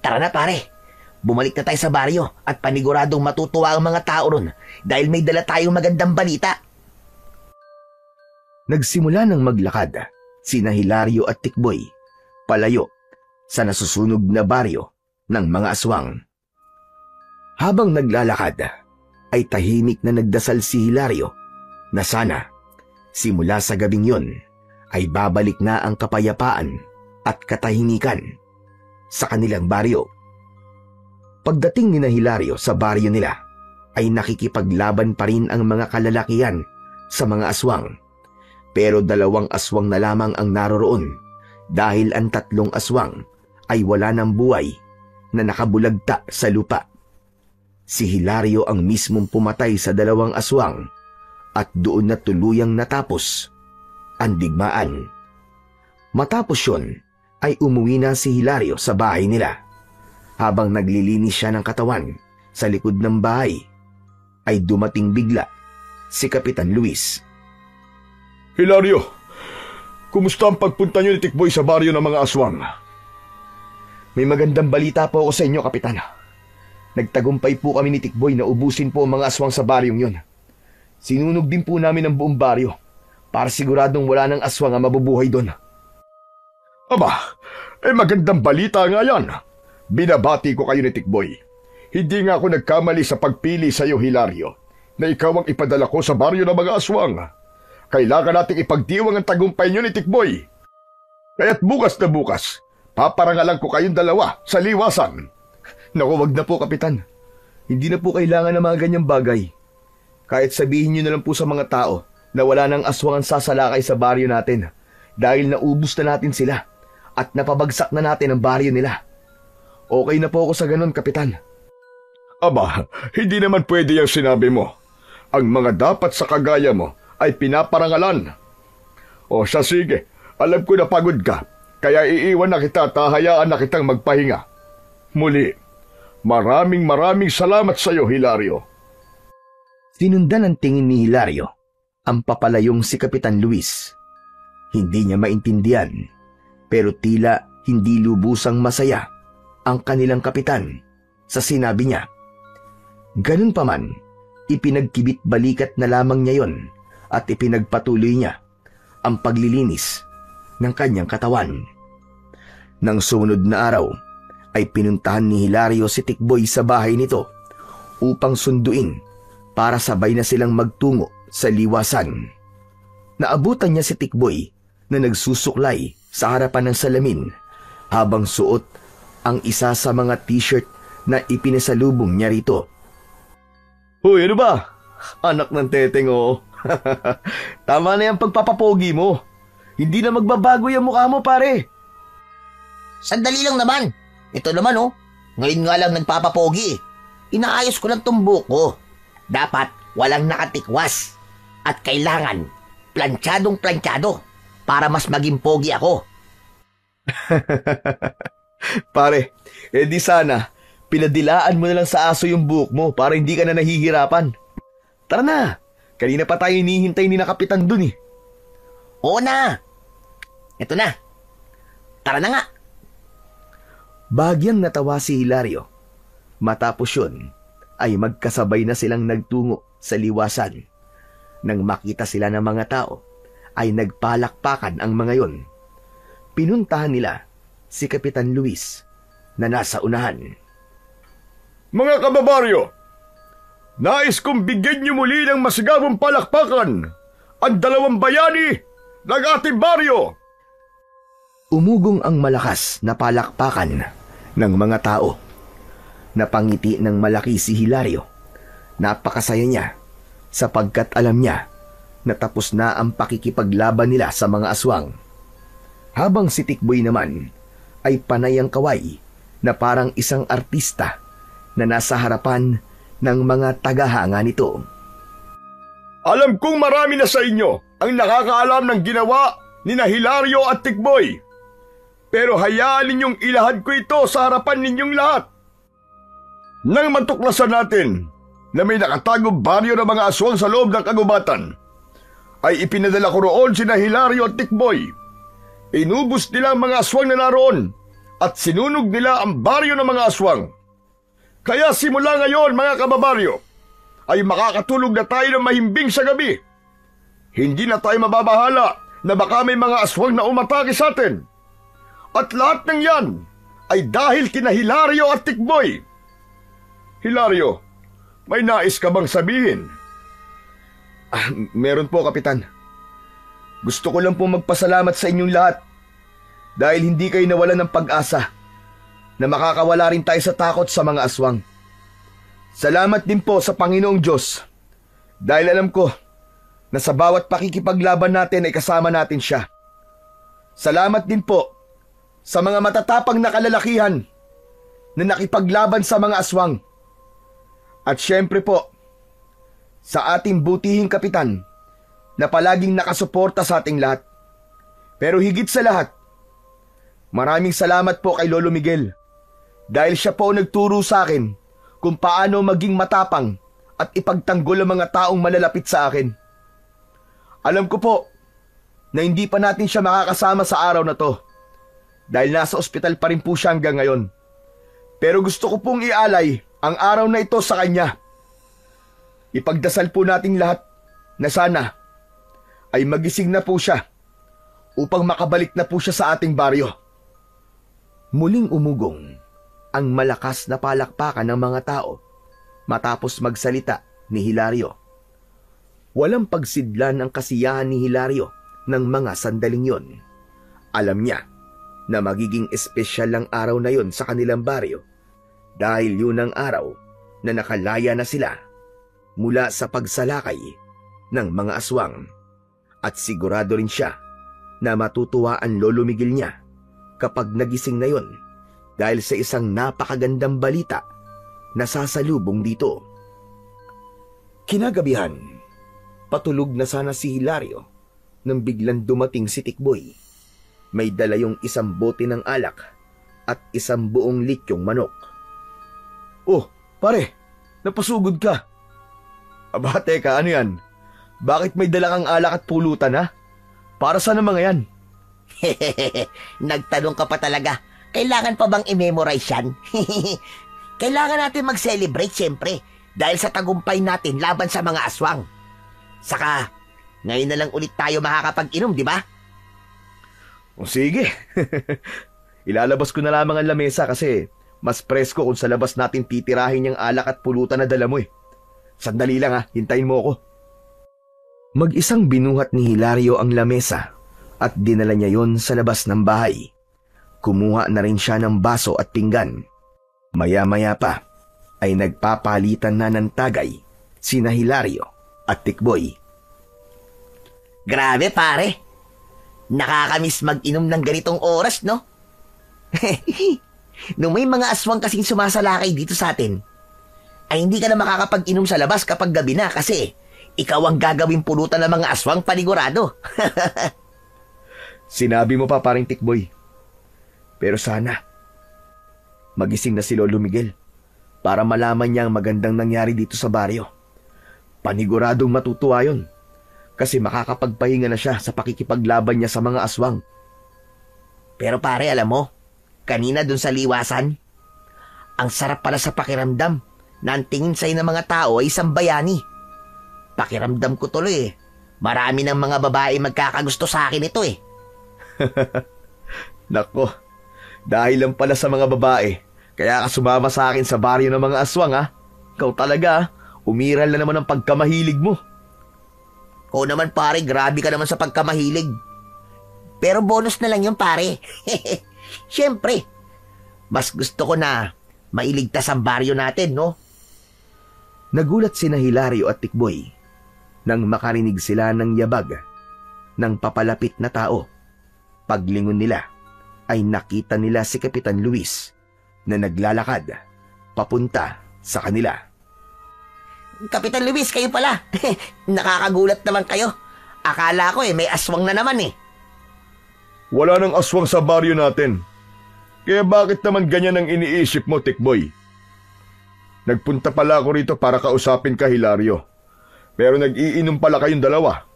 Tara na pare. Bumalik na tayo sa baryo at paniguradong matutuwa ang mga tao ron dahil may dala tayong magandang balita. Nagsimula ng maglakad sina Hilario at Tikboy palayo sa nasusunog na baryo ng mga aswang. Habang naglalakad ay tahimik na nagdasal si Hilario na sana simula sa gabing yun ay babalik na ang kapayapaan at katahimikan sa kanilang baryo. Pagdating ni Hilario sa baryo nila ay nakikipaglaban pa rin ang mga kalalakihan sa mga aswang. Pero 2 aswang na lamang ang naroroon dahil ang 3 aswang ay wala ng buhay na nakabulagta sa lupa. Si Hilario ang mismong pumatay sa 2 aswang at doon na tuluyang natapos ang digmaan. Matapos yun ay umuwi na si Hilario sa bahay nila. Habang naglilinis siya ng katawan sa likod ng bahay, ay dumating bigla si Kapitan Luis. Hilario, kumusta ang pagpunta niyo ni Tikboy sa baryo ng mga aswang? May magandang balita po ako sa inyo, Kapitan. Nagtagumpay po kami ni Tikboy na ubusin po ang mga aswang sa baryong yun. Sinunog din po namin ang buong baryo para siguradong wala ng aswang ang mabubuhay doon. Aba, magandang balita nga yan. Binabati ko kayo ni Tikboy. Hindi nga ako nagkamali sa pagpili sa iyo, Hilario, na ikaw ang ipadala ko sa baryo ng mga aswang. Kailangan nating ipagdiwang ang tagumpay niyo ni Tikboy. Kaya't bukas na bukas, paparangalan ko kayong 2 sa liwasan. Naku, wag na po, Kapitan. Hindi na po kailangan ng mga ganyang bagay. Kahit sabihin niyo na lang po sa mga tao na wala ng aswang ang sasalakay sa baryo natin dahil naubos na natin sila at napabagsak na natin ang baryo nila. Okay na po ako sa ganun, Kapitan. Aba, hindi naman pwede yung sinabi mo. Ang mga dapat sa kagaya mo ay pinaparangalan. O siya, sige, alam ko na pagod ka, kaya iiwan na kita at hahayaan na kitang magpahinga. Muli, maraming salamat sa iyo, Hilario. Sinundan ang tingin ni Hilario ang papalayong si Kapitan Luis. Hindi niya maintindihan, pero tila hindi lubusang masaya ang kanilang kapitan sa sinabi niya. Ganun pa man, ipinagkibit balikat na lamang niya yon at ipinagpatuloy niya ang paglilinis ng kanyang katawan. Nang sumunod na araw, ay pinuntahan ni Hilario si Tikboy sa bahay nito upang sunduin para sabay na silang magtungo sa liwasan. Naabutan niya si Tikboy na nagsusuklay sa harapan ng salamin habang suot ang isa sa mga t-shirt na ipinasalubong niya rito. Hoy, ano ba? Anak ng teteng, oh. Tama na yung pagpapapogi mo. Hindi na magbabago yung mukha mo, pare. Sandali lang naman. Ito naman oh. Ngayon nga lang nagpapapogi. Inaayos ko lang tong buhok ko. Dapat walang nakatikwas. At kailangan plantsadong-plantsado para mas maging pogi ako. Pare, di sana pinadilaan mo na lang sa aso yung buhok mo para hindi ka na nahihirapan. Tara na, kanina pa tayo hinihintay ni na Kapitan dun eh. Oo na. Ito na. Tara na nga. Bagyang natawa si Hilario. Matapos yun, ay magkasabay na silang nagtungo sa liwasan. Nang makita sila ng mga tao, ay nagpalakpakan ang mga yon. Pinuntahan nila si Kapitan Luis na nasa unahan. Mga kababaryo, nais kong bigyan niyo muli ng masigabong palakpakan ang 2 bayani ng ating baryo. Umugong ang malakas na palakpakan ng mga tao. Napangiti ng malaki si Hilario. Napakasaya niya sapagkat alam niya na tapos na ang pakikipaglaban nila sa mga aswang. Habang si Tikboy naman ay panay ang kaway na parang isang artista na nasa harapan ng mga tagahanga nito. Alam kong marami na sa inyo ang nakakaalam ng ginawa ni na Hilario at Tikboy. Pero hayaan ninyong ilahad ko ito sa harapan ninyong lahat. Nang matuklasan natin na may nakatagong baryo ng mga aswang sa loob ng kagubatan, ay ipinadala ko roon sina Hilario at Tikboy. Inubos nila ang mga aswang na naroon at sinunog nila ang baryo ng mga aswang. Kaya simula ngayon mga kababaryo, ay makakatulog na tayo ng mahimbing sa gabi. Hindi na tayo mababahala na baka may mga aswang na umatake sa atin. At lahat ng yan ay dahil kina Hilario at Tikboy. Hilario, may nais ka bang sabihin? Meron po, Kapitan. Gusto ko lang po magpasalamat sa inyong lahat dahil hindi kayo nawalan ng pag-asa na makakawala rin tayo sa takot sa mga aswang. Salamat din po sa Panginoong Diyos dahil alam ko na sa bawat pakikipaglaban natin ay kasama natin siya. Salamat din po sa mga matatapang na kalalakihan na nakipaglaban sa mga aswang. At syempre po, sa ating butihing kapitan na palaging nakasuporta sa ating lahat. Pero higit sa lahat, maraming salamat po kay Lolo Miguel dahil siya po nagturo sa akin kung paano maging matapang at ipagtanggol ang mga taong malalapit sa akin. Alam ko po na hindi pa natin siya makakasama sa araw na to dahil nasa ospital pa rin po siya hanggang ngayon. Pero gusto ko pong ialay ang araw na ito sa kanya. Ipagdasal po nating lahat na sana ay magising na po siya upang makabalik na po siya sa ating baryo. Muling umugong ang malakas na palakpakan ng mga tao matapos magsalita ni Hilario. Walang pagsidlan ang kasiyahan ni Hilario ng mga sandaling yon. Alam niya na magiging espesyal ang araw na yon sa kanilang baryo dahil yun ang araw na nakalaya na sila mula sa pagsalakay ng mga aswang. At sigurado rin siya na matutuwa ang Lolo Miguel niya kapag nagising na yon dahil sa isang napakagandang balita na sasalubong dito. Kinagabihan, patulog na sana si Hilario nang biglang dumating si Tikboy. May dala yung isang bote ng alak at isang buong lityong manok. Oh, pare, napasugod ka. Aba, teka, ano yan? Bakit may dala kang alak at pulutan, ha? Para saan ang mga yan? Nagtanong ka pa talaga. Kailangan pa bang i-memorize yan? Kailangan natin mag-celebrate, syempre, dahil sa tagumpay natin laban sa mga aswang. Saka, ngayon na lang ulit tayo makakapag-inom, di ba? O sige. Ilalabas ko na lamang ang lamesa kasi mas presko kung sa labas natin titirahin yung alak at pulutan na dala mo eh. Sandali lang ha, hintayin mo ako. Mag-isang binuhat ni Hilario ang lamesa at dinala niya yon sa labas ng bahay. Kumuha na rin siya ng baso at pinggan. Maya-maya pa ay nagpapalitan na ng tagay sina Hilario at Tikboy. Grabe pare, nakakamiss mag-inom ng ganitong oras, no? Nung may mga aswang kasing sumasalakay dito sa atin, ay hindi ka na makakapag-inom sa labas kapag gabi na kasi ikaw ang gagawing pulutan ng mga aswang panigurado. Sinabi mo pa paring Tikboy. Pero sana, magising na si Lolo Miguel para malaman niya ang magandang nangyari dito sa baryo. Paniguradong matutuwa yun kasi makakapagpahinga na siya sa pakikipaglaban niya sa mga aswang. Pero pare, alam mo, kanina dun sa liwasan, ang sarap pala sa pakiramdam na ang tingin sa'yo ng mga tao ay isang bayani. Pakiramdam ko tuloy marami ng mga babae magkakagusto sa akin ito eh. Nako, dahil lang pala sa mga babae, kaya ka sumama sa akin sa baryo ng mga aswang ha. Ikaw talaga, umiral na naman ang pagkamahilig mo. Oo naman pare, grabe ka naman sa pagkamahilig. Pero bonus na lang yung pare. Siyempre, mas gusto ko na mailigtas ang baryo natin, no? Nagulat sina Hilario at Tikboy nang makarinig sila ng yabag ng papalapit na tao. Paglingon nila ay nakita nila si Kapitan Luis na naglalakad papunta sa kanila. Kapitan Luis, kayo pala. Nakakagulat naman kayo. Akala ko may aswang na naman eh. Wala nang aswang sa baryo natin. Kaya bakit naman ganyan ang iniisip mo, Tikboy? Nagpunta pala ako rito para kausapin ka, Hilario. Pero nag-iinom pala kayong dalawa.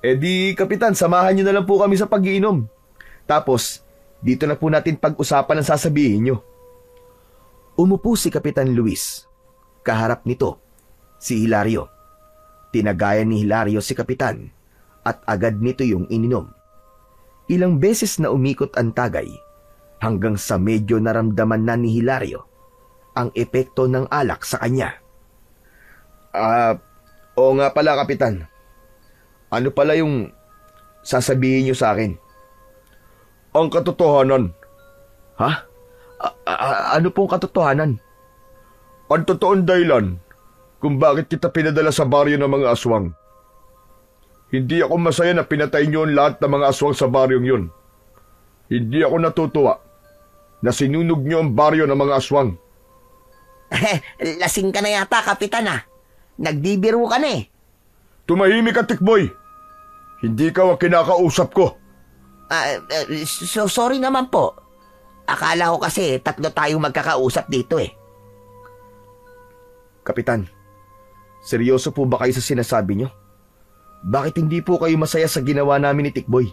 Di, Kapitan, samahan niyo na lang po kami sa pag-iinom. Tapos, dito na po natin pag-usapan ang sasabihin niyo. Umupo si Kapitan Luis. Kaharap nito, si Hilario. Tinagayan ni Hilario si Kapitan at agad nito yung ininom. Ilang beses na umikot ang tagay hanggang sa medyo naramdaman na ni Hilario ang epekto ng alak sa kanya. Oo nga pala, Kapitan. Ano pala yung sasabihin niyo sa akin? Ang katotohanan. Ha? Ano pong katotohanan? Ang totoong dahilan kung bakit kita pinadala sa baryo ng mga aswang. Hindi ako masaya na pinatay niyo ang lahat ng mga aswang sa baryong yun. Hindi ako natutuwa na sinunog niyo ang baryo ng mga aswang. Lasing ka na yata, Kapitan ah. Nagbibiro ka na eh. Tumahimik ka, Tikboy. Hindi ka ang kinakausap ko. Sorry naman po. Akala ko kasi tatlo tayong magkakausap dito eh. Kapitan, seryoso po ba kayo sa sinasabi niyo? Bakit hindi po kayo masaya sa ginawa namin ni Tikboy?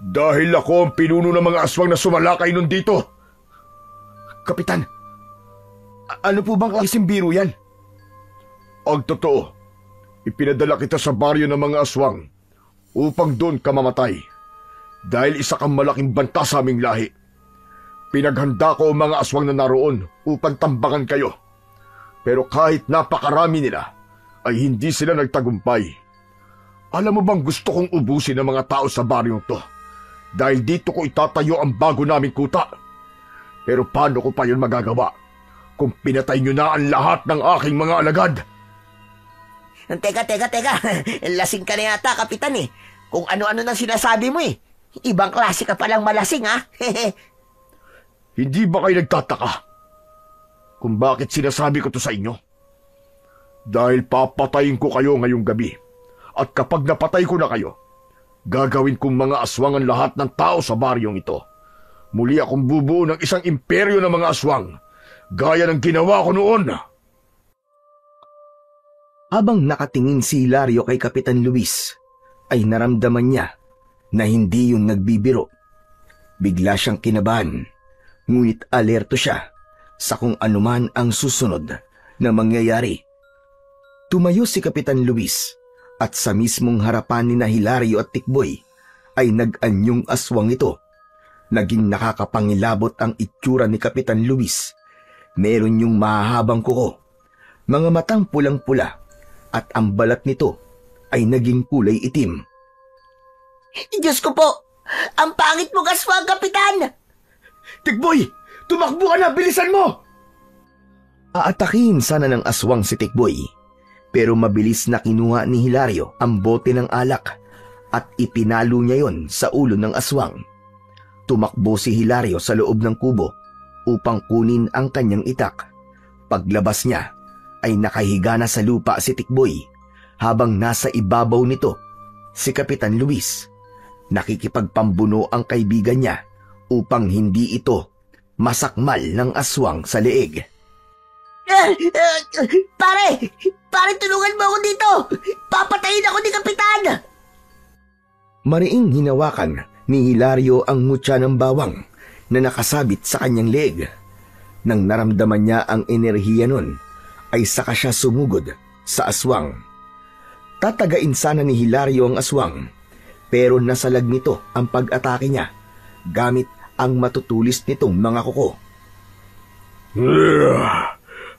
Dahil ako ang pinuno ng mga aswang na sumalakay nun dito. Kapitan, ano po bang klaseng biro yan? Ang totoo, ipinadala kita sa baryo ng mga aswang upang doon ka mamatay. Dahil isa kang malaking banta sa aming lahi. Pinaghanda ko ang mga aswang na naroon upang tambakan kayo. Pero kahit napakarami nila, ay hindi sila nagtagumpay. Alam mo bang gusto kong ubusin ang mga tao sa baryong to? Dahil dito ko itatayo ang bago naming kuta. Pero paano ko pa yun magagawa kung pinatay nyo na ang lahat ng aking mga alagad? Teka. Lasing ka na yata, Kapitan eh. Kung ano-ano nang sinasabi mo eh. Ibang klase ka palang malasing ha. Hindi ba kayo nagtataka kung bakit sinasabi ko to sa inyo? Dahil papatayin ko kayo ngayong gabi. At kapag napatay ko na kayo, gagawin kong mga aswang ang lahat ng tao sa baryong ito. Muli akong bubuo ng isang imperyo ng mga aswang, gaya ng ginawa ko noon. Habang nakatingin si Hilario kay Kapitan Luis, ay naramdaman niya na hindi yung nagbibiro. Bigla siyang kinabahan, ngunit alerto siya sa kung anuman ang susunod na mangyayari. Tumayo si Kapitan Luis at sa mismong harapan ni Hilario at Tikboy ay nag-anyong aswang ito. Naging nakakapangilabot ang itsura ni Kapitan Luis. Meron yung mahahabang kuko, mga matang pulang-pula at ang balat nito ay naging kulay itim. Diyos ko po! Ang pangit mo kaswang, Kapitan! Tikboy! Tumakbo ka na! Bilisan mo! Aatakin sana ng aswang si Tikboy, pero mabilis na kinuha ni Hilario ang bote ng alak at ipinalo niya yon sa ulo ng aswang. Tumakbo si Hilario sa loob ng kubo upang kunin ang kanyang itak. Paglabas niya ay nakahiga na sa lupa si Tikboy habang nasa ibabaw nito si Kapitan Luis. Nakikipagpambuno ang kaibigan niya upang hindi ito masakmal ng aswang sa leeg. Pare, tulungan mo ako dito! Papatayin ako ni Kapitan! Mariing hinawakan ni Hilario ang mutya ng bawang na nakasabit sa kanyang leeg. Nang naramdaman niya ang enerhiya nun, ay saka siya sumugod sa aswang. Tatagain sana ni Hilario ang aswang, pero nasalag nito ang pag-atake niya gamit ang matutulis nitong mga kuko.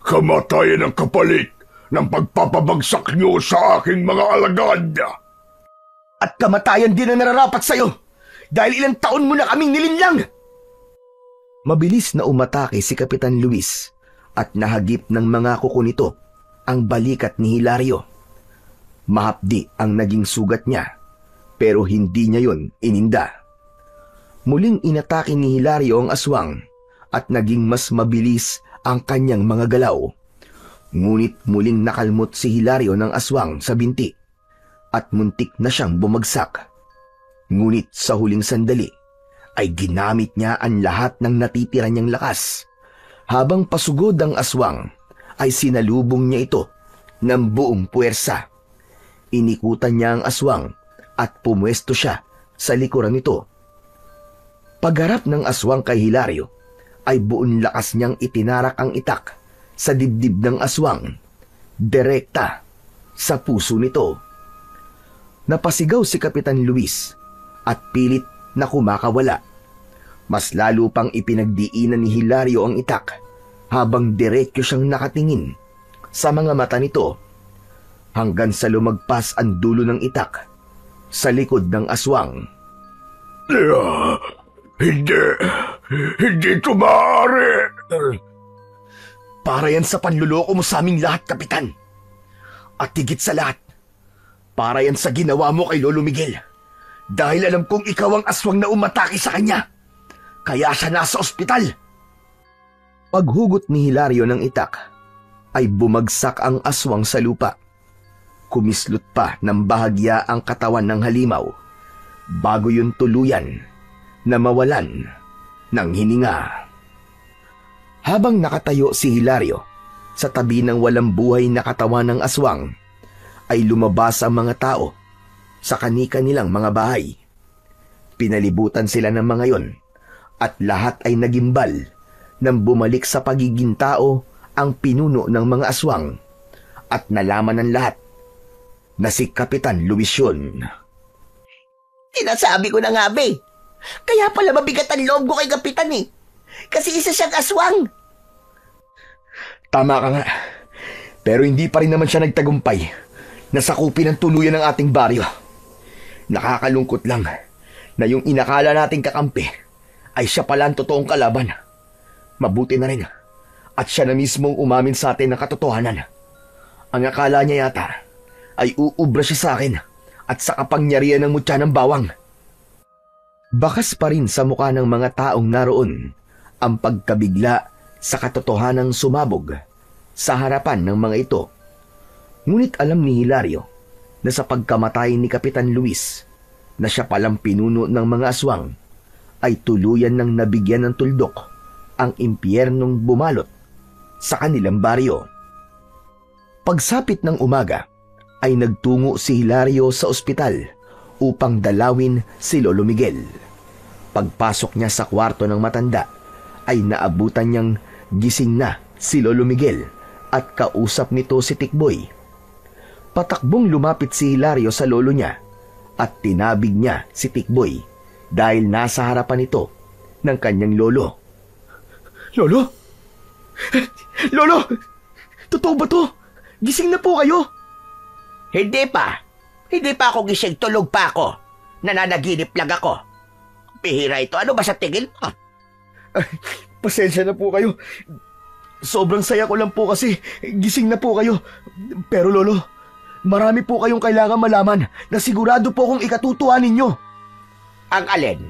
Kamatayan ang kapalit ng pagpapabagsak niyo sa aking mga alagad! At kamatayan din ang nararapat sa'yo dahil ilang taon mo na kaming nilinlang. Mabilis na umatake si Kapitan Luis at nahagip ng mga kuko nito ang balikat ni Hilario. Mahapdi ang naging sugat niya pero hindi niya yon ininda. Muling inatake ni Hilario ang aswang at naging mas mabilis ang kanyang mga galaw. Ngunit muling nakalmot si Hilario ng aswang sa binti at muntik na siyang bumagsak. Ngunit sa huling sandali ay ginamit niya ang lahat ng natitira niyang lakas. Habang pasugod ang aswang ay sinalubong niya ito ng buong puwersa. Inikutan niya ang aswang at pumwesto siya sa likuran nito. Pagharap ng aswang kay Hilario ay buong lakas niyang itinarak ang itak sa dibdib ng aswang, direkta sa puso nito. Napasigaw si Kapitan Luis at pilit na kumakawala. Mas lalo pang ipinagdiinan ni Hilario ang itak habang diretso siyang nakatingin sa mga mata nito hanggang sa lumagpas ang dulo ng itak sa likod ng aswang. Hindi ito maaari. Para yan sa panluloko mo sa aming lahat, Kapitan. At higit sa lahat, para yan sa ginawa mo kay Lolo Miguel. Dahil alam kong ikaw ang aswang na umatake sa kanya. Kaya siya nasa ospital. Paghugot ni Hilario ng itak, ay bumagsak ang aswang sa lupa. Kumislot pa ng bahagya ang katawan ng halimaw bago yun tuluyan na mawalan ng hininga. Habang nakatayo si Hilario sa tabi ng walang buhay na katawan ng aswang, ay lumabas ang mga tao sa kani-kanilang mga bahay. Pinalibutan sila ng mga yon at lahat ay nagimbal nang bumalik sa pagiging tao ang pinuno ng mga aswang at nalaman ng lahat na si Kapitan Luis yun. Sinasabi ko na nga, be. Kaya pala mabigat ang loob ko kay Kapitan eh. Kasi isa siyang aswang. Tama ka nga. Pero hindi pa rin naman siya nagtagumpay na sakupin ang tuluyan ng ating baryo. Nakakalungkot lang na yung inakala nating kakampi ay siya pala ang totoong kalaban. Mabuti na rin at siya na mismong umamin sa atin ng katotohanan. Ang akala niya yata ay uubra siya sa akin at sa kapangyarihan ng mutya ng bawang. Bakas pa rin sa mukha ng mga taong naroon ang pagkabigla sa katotohanang sumabog sa harapan ng mga ito. Ngunit alam ni Hilario na sa pagkamatay ni Kapitan Luis na siya palang pinuno ng mga aswang ay tuluyan ng nabigyan ng tuldok ang impyernong bumalot sa kanilang baryo. Pagsapit ng umaga ay nagtungo si Hilario sa ospital upang dalawin si Lolo Miguel. Pagpasok niya sa kwarto ng matanda ay naabutan niyang gising na si Lolo Miguel at kausap nito si Tikboy. Patakbong lumapit si Hilario sa lolo niya at tinabig niya si Tikboy dahil nasa harapan ito ng kanyang lolo. Lolo? Lolo! Totoo ba to? Gising na po kayo? Hindi pa. Hindi pa ako gising. Tulog pa ako. Nananaginip lang ako. Bihira ito. Ano ba sa tingin mo? Pasensya na po kayo. Sobrang saya ko lang po kasi gising na po kayo. Pero Lolo, marami po kayong kailangan malaman na sigurado po kong ikatutuwa ninyo. Ang alin?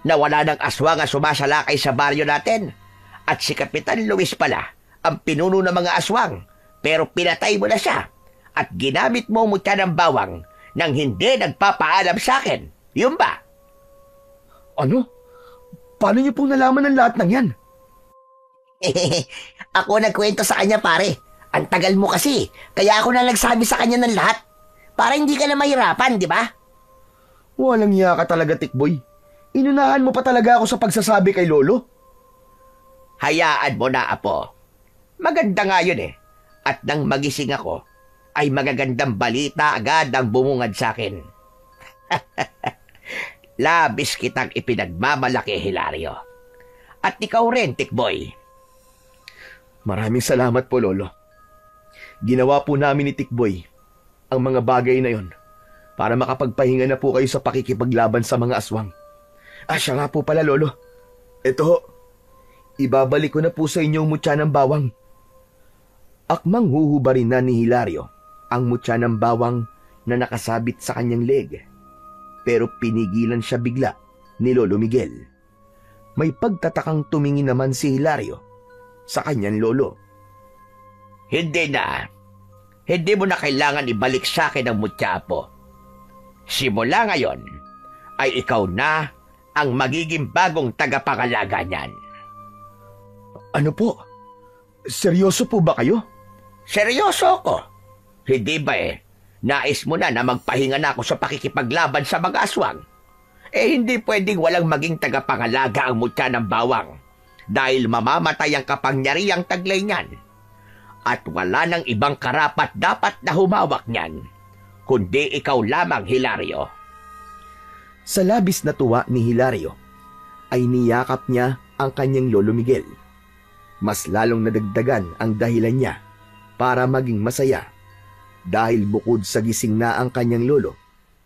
Na wala ng aswang ang sumasalakay sa baryo natin? At si Kapitan Luis pala ang pinuno ng mga aswang pero pinatay mo na siya at ginamit mo mutya ng bawang nang hindi nagpapaalam sa akin. Yun ba? Ano? Paano niyo pong nalaman ng lahat ng yan? Ako nagkwento sa kanya, pare. Ang tagal mo kasi, kaya ako na nagsabi sa kanya ng lahat. Para hindi ka na mahirapan, di ba? Walang iya ka talaga, Tikboy. Inunahan mo pa talaga ako sa pagsasabi kay Lolo. Hayaan mo na, Apo. Maganda nga yun eh. At nang magising ako, ay magagandang balita agad ang bumungad sa akin. Labis kitang ipinagmamalaki, Hilario. At ikaw rin, Tikboy. Maraming salamat po, Lolo. Ginawa po namin ni Tikboy ang mga bagay na yon para makapagpahinga na po kayo sa pakikipaglaban sa mga aswang. Siya nga po pala, Lolo. Ito ho, ibabalik ko na po sa inyo ang mutya ng bawang. Akmang huhubarin na ni Hilario ang mutya ng bawang na nakasabit sa kanyang leg. Pero pinigilan siya bigla ni Lolo Miguel. May pagtatakang tumingin naman si Hilario sa kanyang lolo. Hindi na. Hindi mo na kailangan ibalik sa akin ang mutya po. Simula ngayon, ay ikaw na ang magiging bagong tagapangalaga niyan. Ano po? Seryoso po ba kayo? Seryoso ako. Hindi ba nais mo na magpahinga na ako sa pakikipaglaban sa mga aswang? Hindi pwedeng walang maging tagapangalaga ang mutya ng bawang dahil mamamatay ang kapangyarihang taglay niyan. At wala nang ibang karapat dapat na humawak niyan, kundi ikaw lamang, Hilario. Sa labis na tuwa ni Hilario, ay niyakap niya ang kanyang Lolo Miguel. Mas lalong nadagdagan ang dahilan niya para maging masaya dahil bukod sa gising na ang kanyang lolo,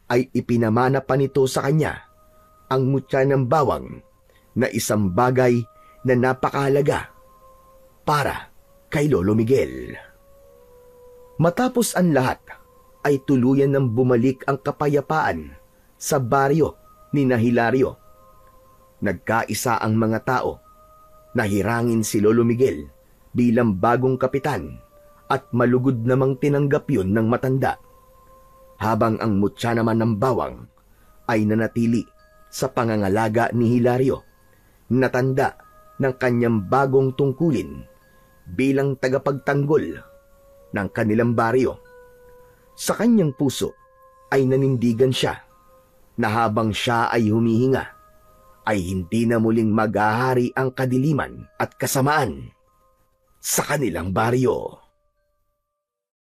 ay ipinamana pa nito sa kanya ang mutya ng bawang na isang bagay na napakahalaga para kay Lolo Miguel. Matapos ang lahat, ay tuluyan ng bumalik ang kapayapaan sa baryo ni Hilario. Nagkaisa ang mga tao. Nahirangin si Lolo Miguel bilang bagong kapitan at malugod namang tinanggap yun ng matanda. Habang ang mutya naman ng bawang ay nanatili sa pangangalaga ni Hilario, natanda ng kanyang bagong tungkulin bilang tagapagtanggol ng kanilang baryo. Sa kanyang puso ay nanindigan siya na habang siya ay humihinga, ay hindi na muling maghahari ang kadiliman at kasamaan sa kanilang baryo.